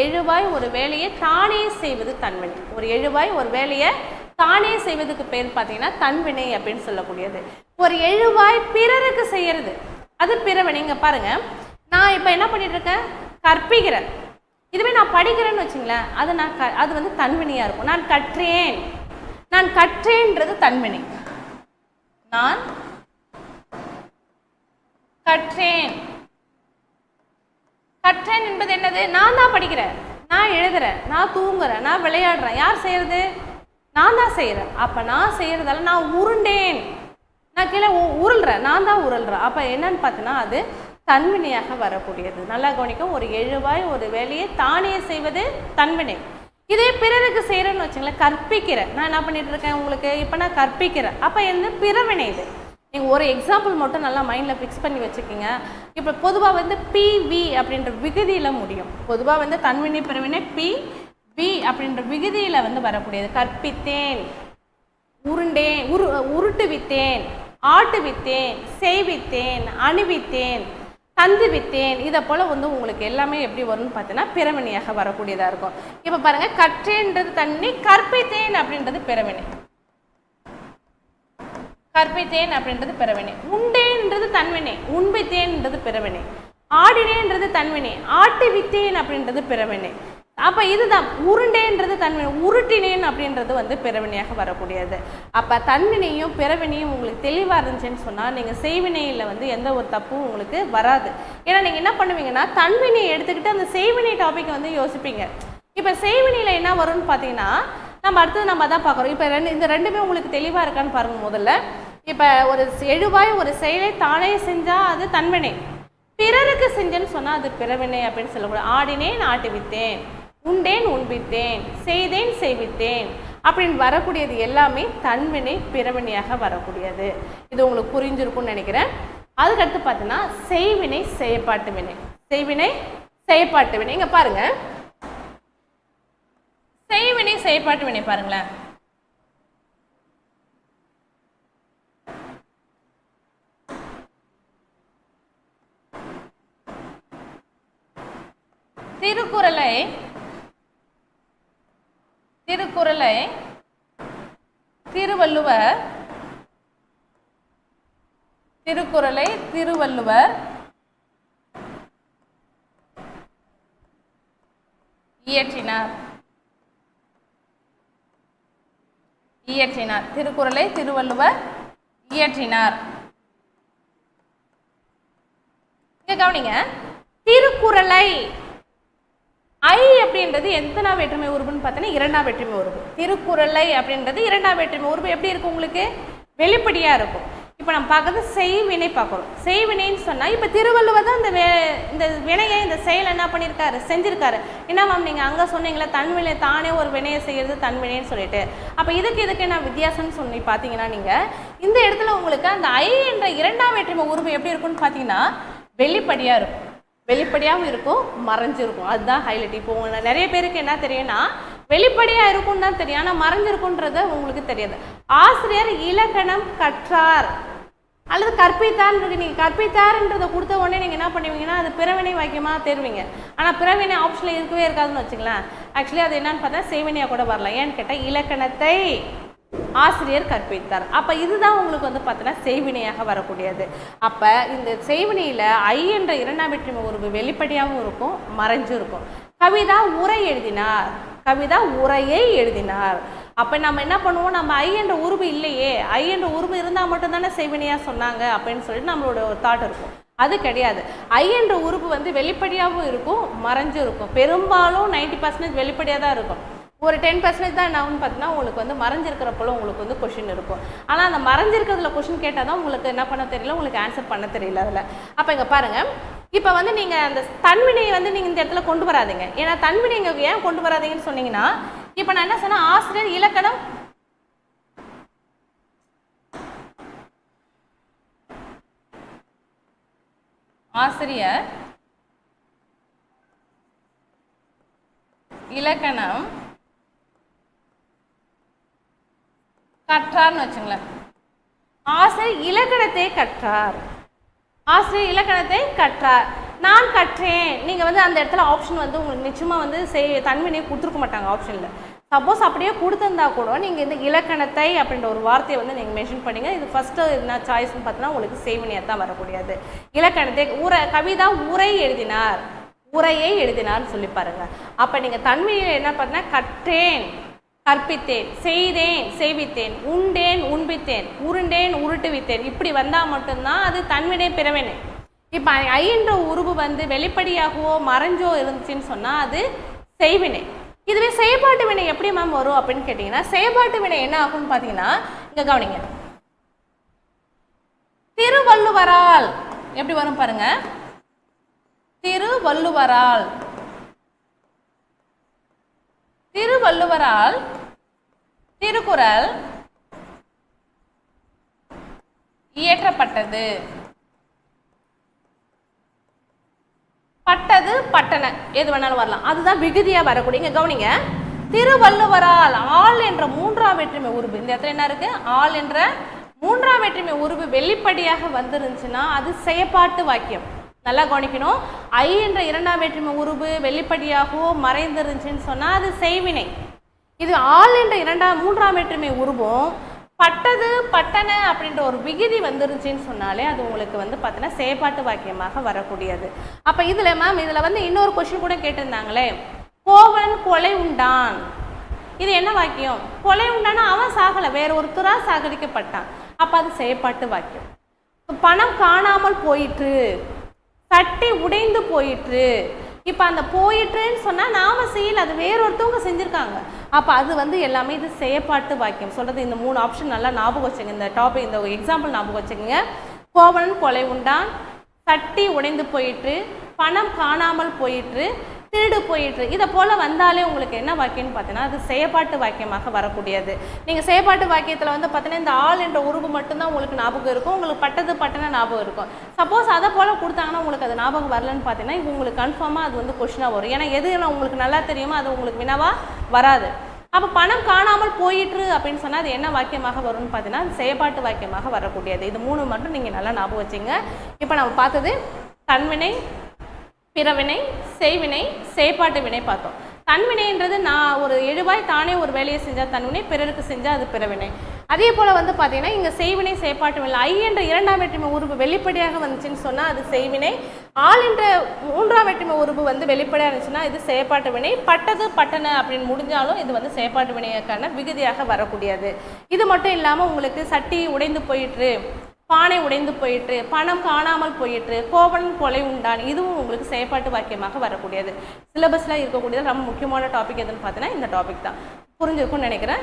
எழுவாய் ஒரு வேலையை தானே செய்வது தன்வினை. ஒரு எழுவாய் ஒரு வேலையை தானே செய்வதுக்கு பேர் பார்த்தீங்கன்னா தன்வினை அப்படின்னு சொல்லக்கூடியது. ஒரு எழுவாய் பிறருக்கு செய்யறது அது பிறவினை. இங்கே பாருங்க, நான் இப்போ என்ன பண்ணிட்டு இருக்கேன்? கற்பிக்கிறேன். இதுவே நான் படிக்கிறேன்னு வச்சுங்களேன், அது வந்து தன்வினையாக இருக்கும். நான் கற்றேன்றது தன்வினை. நான் கற்றேன் என்பது என்னது? நான் தான் படிக்கிறேன், நான் எழுதுறேன், நான் தூங்குறேன், நான் விளையாடுறேன். யார் செய்யறது? நான் தான் செய்கிறேன். அப்போ நான் செய்கிறதால நான் உருண்டேன், நான் கீழே உருள்றேன், நான் தான் உருள்றேன். அப்போ என்னன்னு பார்த்தீங்கன்னா அது தன்வினையாக வரக்கூடியது. நல்லா கவனிக்கும். ஒரு எழுவாய் ஒரு வேலையை தானே செய்வது தன்வினை. இதே பிறருக்கு செய்கிறேன்னு வச்சுங்களேன், கற்பிக்கிறேன். நான் என்ன பண்ணிட்டு இருக்கேன் உங்களுக்கு? இப்போ நான் கற்பிக்கிறேன். அப்போ என்ன? பிறவினை. இது நீங்கள் ஒரு எக்ஸாம்பிள் மட்டும் நல்லா மைண்டில் ஃபிக்ஸ் பண்ணி வச்சுக்கிங்க. இப்போ பொதுவாக வந்து பிவி அப்படின்ற விகுதியில் முடியும். பொதுவாக வந்து தன்வினை பிறவினை பிவி அப்படின்ற விகுதியில் வந்து வரக்கூடியது. கற்பித்தேன், உருண்டேன், உருட்டுவித்தேன், ஆட்டுவித்தேன், செய்வித்தேன், அணிவித்தேன், தந்துவித்தேன். இதை போல் வந்து உங்களுக்கு எல்லாமே எப்படி வரும்னு பார்த்தீங்கன்னா பிறவினையாக வரக்கூடியதாக இருக்கும். இப்போ பாருங்கள், கற்றேன்றது தன்வினை, கற்பித்தேன் அப்படின்றது பிறவினை. கற்பித்தேன் அப்படின்றது பிறவினை. உண்டேன்றது தன்வினை, உண்பித்தேன்ன்றது பிறவினை. ஆடினேன்றது தன்வினை, ஆட்டுவித்தேன் அப்படின்றது பிறவினை. அப்போ இதுதான் உருண்டேன்றது தன்வினை, உருட்டினேன் அப்படின்றது வந்து பிறவினையாக வரக்கூடியது. அப்போ தன்வினையும் பிறவினையும் உங்களுக்கு தெளிவாக இருந்துச்சுன்னு சொன்னால் நீங்கள் செய்வினையில் வந்து எந்த ஒரு தப்பும் உங்களுக்கு வராது. ஏன்னா நீங்கள் என்ன பண்ணுவீங்கன்னா தன்வினையை எடுத்துக்கிட்டு அந்த செய்வினை டாப்பிக்கை வந்து யோசிப்பீங்க. இப்போ செய்வினையில் என்ன வரும்னு பார்த்தீங்கன்னா நம்ம அடுத்தது நம்ம தான் பார்க்குறோம். இப்போ இந்த ரெண்டுமே உங்களுக்கு தெளிவாக இருக்கான்னு பாருங்கள். முதல்ல இப்போ ஒரு எழுவாய் ஒரு செயலை தானே செஞ்சால் அது தன்வினை, பிறருக்கு செஞ்சேன்னு சொன்னால் அது பிறவினை அப்படின்னு சொல்லக்கூடாது. ஆடினேன், ஆட்டுவித்தேன், உண்டேன், உண்பித்தேன், செய்தேன், செய்வித்தேன் அப்படின்னு வரக்கூடியது எல்லாமே தன்வினை பிறவினையாக வரக்கூடியது. இது உங்களுக்கு புரிஞ்சிருக்கும்னு நினைக்கிறேன். அதுக்கடுத்து பார்த்தீங்கன்னா செய்வினை செயற்பாட்டு வினை. செய்வினை செயற்பாட்டு வினை. இங்கே பாருங்கள், செய்வினை செயற்பாட்டு வினை பாருங்களேன். திருக்குறளை திருவள்ளுவர் இயற்றினார். திருக்குறளை திருவள்ளுவர் இயற்றினார். இங்க கவனிங்க, திருக்குறளை ஐ அப்படின்றது எத்தனாம் வேற்றுமை உருபுன்னு பார்த்தீங்கன்னா இரண்டாம் வேற்றுமை உருபு. திருக்குறளை அப்படின்றது இரண்டாம் வேற்றுமை உருபு. எப்படி இருக்கும் உங்களுக்கு? வெளிப்படையாக இருக்கும். இப்போ நம்ம பார்க்கறது செய்வினை பார்க்குறோம். செய்வினைன்னு சொன்னால் இப்போ திருவள்ளுவர் தான் இந்த வினையை இந்த செயல் என்ன பண்ணியிருக்காரு? செஞ்சுருக்காரு. என்ன மேம் நீங்கள் அங்கே சொன்னீங்களா தன்வினை தானே ஒரு வினையை செய்கிறது தன்வினைன்னு சொல்லிட்டு. அப்போ இதுக்கு என்ன வித்தியாசம்னு சொல்லி பார்த்தீங்கன்னா நீங்கள் இந்த இடத்துல உங்களுக்கு அந்த ஐ என்ற இரண்டாம் வேற்றுமை உருவு எப்படி இருக்குன்னு பார்த்தீங்கன்னா வெளிப்படையாக இருக்கும். வெளிப்படையாகவும் இருக்கும், மறைஞ்சிருக்கும். அதுதான் ஹைலைட். இப்போ நிறைய பேருக்கு என்ன தெரியும்னா வெளிப்படையாக இருக்கும்னு தான் தெரியும், ஆனால் மறைஞ்சிருக்குன்றது உங்களுக்கு தெரியாது. ஆசிரியர் இலக்கணம் கற்றார் அல்லது கற்பித்தார் இருக்கு. நீங்கள் கற்பித்தார்ன்றதை கொடுத்த உடனே நீங்கள் என்ன பண்ணுவீங்கன்னா அது பிறவினை வாக்கியமாக தேர்வீங்க. ஆனால் பிறவினை ஆப்ஷனில் இருக்கவே இருக்காதுன்னு வச்சுங்களேன். ஆக்சுவலி அது என்னன்னு பார்த்தா செய்வினையாக கூட வரலாம். ஏன்னு கேட்டால் இலக்கணத்தை ஆசிரியர் கற்பித்தார். அப்போ இதுதான் உங்களுக்கு வந்து பார்த்தீங்கன்னா செய்வினையாக வரக்கூடியது. அப்போ இந்த செய்வினையில் ஐ என்ற இரண்டாம் வேற்றுமை உருவு வெளிப்படையாகவும் இருக்கும், மறைஞ்சும் இருக்கும். கவிதா உரை எழுதினார், கவிதா உரையை எழுதினார். அப்போ நம்ம என்ன பண்ணுவோம்? நம்ம ஐ என்ற உருவு இல்லையே, ஐ என்ற உருவு இருந்தால் மட்டும்தானே செய்வினையாக சொன்னாங்க அப்படின்னு சொல்லிட்டு நம்மளோட ஒரு தாட் இருக்கும். அது கிடையாது. ஐ என்ற உருவு வந்து வெளிப்படையாகவும் இருக்கும், மறைஞ்சும் இருக்கும். பெரும்பாலும் 90% வெளிப்படையாக தான் இருக்கும். ஒரு 10% தான் என்னன்னு பார்த்தீங்கன்னா உங்களுக்கு வந்து மறைஞ்சிருக்கிறப்போ உங்களுக்கு வந்து கொஷின் இருக்கும். ஆனால் அந்த மறைஞ்சிருக்கிறதுல கொஷின் கேட்டால் தான் உங்களுக்கு என்ன பண்ண தெரியல, உங்களுக்கு ஆன்சர் பண்ண தெரியல அதில். அப்போ இங்கே பாருங்கள், இப்போ வந்து நீங்கள் அந்த தன்வினையை வந்து நீங்கள் இந்த இடத்துல கொண்டு வராதீங்க. ஏன்னா தன்வினை இங்கே ஏன் கொண்டு வராதீங்கன்னு சொன்னீங்கன்னா, இப்போ நான் என்ன சொன்னேன், ஆசிரியர் இலக்கணம் ஆசிரியர் இலக்கணம் கற்றார்னு வச்சுங்களேன். ஆசிரியர் இலக்கணத்தை கற்றார், ஆசிரியர் இலக்கணத்தை கற்றார், நான் கற்றேன். நீங்கள் வந்து அந்த இடத்துல ஆப்ஷன் வந்து உங்களுக்கு நிச்சயமாக வந்து தன்வினையை கொடுத்துருக்க மாட்டாங்க ஆப்ஷனில். சப்போஸ் அப்படியே கொடுத்துருந்தா கூட நீங்கள் இந்த இலக்கணத்தை அப்படின்ற ஒரு வார்த்தையை வந்து நீங்கள் மென்ஷன் பண்ணிங்க. இது ஃபஸ்ட்டு என்ன சாய்ஸ்ன்னு பார்த்தீங்கன்னா உங்களுக்கு செய்வினையாக தான் வரக்கூடியது. இலக்கணத்தை கவிதா உரை எழுதினார், உரையை எழுதினார்னு சொல்லி பாருங்கள். அப்போ நீங்கள் தன்வினையில் என்ன பார்த்தீங்கன்னா கற்றேன், கற்பித்தேன், செய்தேன், செய்வித்தேன், உண்டேன், உண்பித்தேன், உருண்டேன், உருட்டுவித்தேன், இப்படி வந்தால் மட்டும்தான் அது தன்வினை பிறவினை. இப்போ ஐன்ற உருவு வந்து வெளிப்படையாகவோ மறைஞ்சோ இருந்துச்சுன்னு சொன்னால் அது செய்வினை. இதுவே செயற்பாட்டு வினை எப்படி மேம் வரும் அப்படின்னு கேட்டிங்கன்னா, செயற்பாட்டு வினை என்ன ஆகும்னு பார்த்தீங்கன்னா, இங்கே கவனிங்க, திருவள்ளுவரால் எப்படி வரும் பாருங்க, திருவள்ளுவரால், திருவள்ளுவரால் திருக்குறள் இயற்றப்பட்டது. பட்டது பட்டன எது வேணாலும் வரலாம், அதுதான் விகுதியாக வரக்கூடிய. இங்கே கவனிங்க, திருவள்ளுவரால் ஆள் என்ற மூன்றாம் வேற்றுமை உருவு, இந்த இடத்துல என்ன இருக்கு, ஆள் என்ற மூன்றாம் வேற்றுமை உருவு வெளிப்படையாக வந்துருந்துச்சுன்னா அது செயற்பாட்டு வாக்கியம். நல்லா கவனிக்கணும், ஐ என்ற இரண்டாம் வேற்றுமை உருவு வெளிப்படையாகவோ மறைந்துருந்துச்சுன்னு சொன்னால் அது செய்வினை. இது ஆள் என்ற மூன்றாம் வேற்றுமை உருவும் பட்டது பட்டன அப்படின்ற ஒரு விகுதி வந்துருச்சுன்னு சொன்னாலே அது உங்களுக்கு வந்து பார்த்தீங்கன்னா செயற்பாட்டு வாக்கியமாக வரக்கூடியது. அப்போ இதில் மேம் இதில் வந்து இன்னொரு கொஸ்டின் கூட கேட்டிருந்தாங்களே, கோவலன் கொலை உண்டான், இது என்ன வாக்கியம்? கொலை உண்டானா அவன் சாகலை, வேற ஒருத்தரா சாகடிக்கப்பட்டான், அப்போ அது செயற்பாட்டு வாக்கியம். பணம் காணாமல் போயிற்று, தட்டி உடைந்து போயிற்று, இப்போ அந்த போயிட்டுன்னு சொன்னால் நாம செய்யல, அது வேறொருத்தவங்க செஞ்சுருக்காங்க, அப்போ அது வந்து எல்லாமே இது செயற்பாட்டு வாக்கியம். சொல்கிறது இந்த 3 ஆப்ஷன் நல்லா ஞாபகம் வச்சுங்க, இந்த டாபிக் இந்த எக்ஸாம்பிள் ஞாபகம் வச்சுக்கோங்க. கோவலன் கொலை உண்டான், தட்டி உடைந்து போயிற்று, பணம் காணாமல் போயிற்று, திருடு போயிற்று, இதை போல் வந்தாலே உங்களுக்கு என்ன வாக்கியம்னு பார்த்தீங்கன்னா அது செயற்பாட்டு வாக்கியமாக வரக்கூடியது. நீங்கள் செயற்பாட்டு வாக்கியத்தில் வந்து பார்த்தீங்கன்னா இந்த ஆள் என்ற உருவு மட்டும்தான் உங்களுக்கு ஞாபகம் இருக்கும், உங்களுக்கு பட்டது பட்டன ஞாபகம் இருக்கும். சப்போஸ் அதை போல் கொடுத்தாங்கன்னா உங்களுக்கு அது ஞாபகம் வரலன்னு பார்த்தீங்கன்னா உங்களுக்கு கன்ஃபார்மாக அது வந்து கொஸ்டினாக வரும். ஏன்னா எது உங்களுக்கு நல்லா தெரியுமோ அது உங்களுக்கு வினாவாக வராது. அப்போ பணம் காணாமல் போயிற்று அப்படின்னு சொன்னால் அது என்ன வாக்கியமாக வரும்னு பார்த்தீங்கன்னா அது செயற்பாட்டு வாக்கியமாக வரக்கூடியது. இது 3 மட்டும் நீங்கள் நல்லா ஞாபகம் வச்சுங்க. இப்போ நம்ம பார்த்தது தன்வினை, பிறவினை, செய்வினை, செயற்பாட்டு வினை பார்த்தோம். தன்வினைன்றது நான் ஒரு எழுவாய் தானே ஒரு வேலையை செஞ்சால் தன்வினை, பிறருக்கு செஞ்சால் அது பிறவினை. அதே போல் வந்து பார்த்தீங்கன்னா இங்கே செய்வினை செயற்பாட்டு வினை, ஐ என்ற இரண்டாம் வேற்றுமை உருவு வெளிப்படையாக வந்துச்சுன்னு சொன்னால் அது செய்வினை, ஆள் என்ற மூன்றாம் வேற்றுமை உருவு வந்து வெளிப்படையாக இருந்துச்சுன்னா இது செயற்பாட்டு வினை, பட்டது பட்டன அப்படின்னு முடிஞ்சாலும் இது வந்து செயற்பாட்டு வினைக்கான விகுதியாக வரக்கூடியது. இது மட்டும் இல்லாமல் உங்களுக்கு சட்டி உடைந்து போயிற்று, பானை உடைந்து போயிற்று, பணம் காணாமல் போயிற்று, கோவலன் கொலை உண்டான், இதுவும் உங்களுக்கு செயற்பாட்டு வாக்கியமாக வரக்கூடியது. சிலபஸில் இருக்கக்கூடியது ரொம்ப முக்கியமான டாபிக் எதுன்னு பார்த்தீங்கன்னா இந்த டாபிக் தான். புரிஞ்சிருக்கும்னு நினைக்கிறேன்.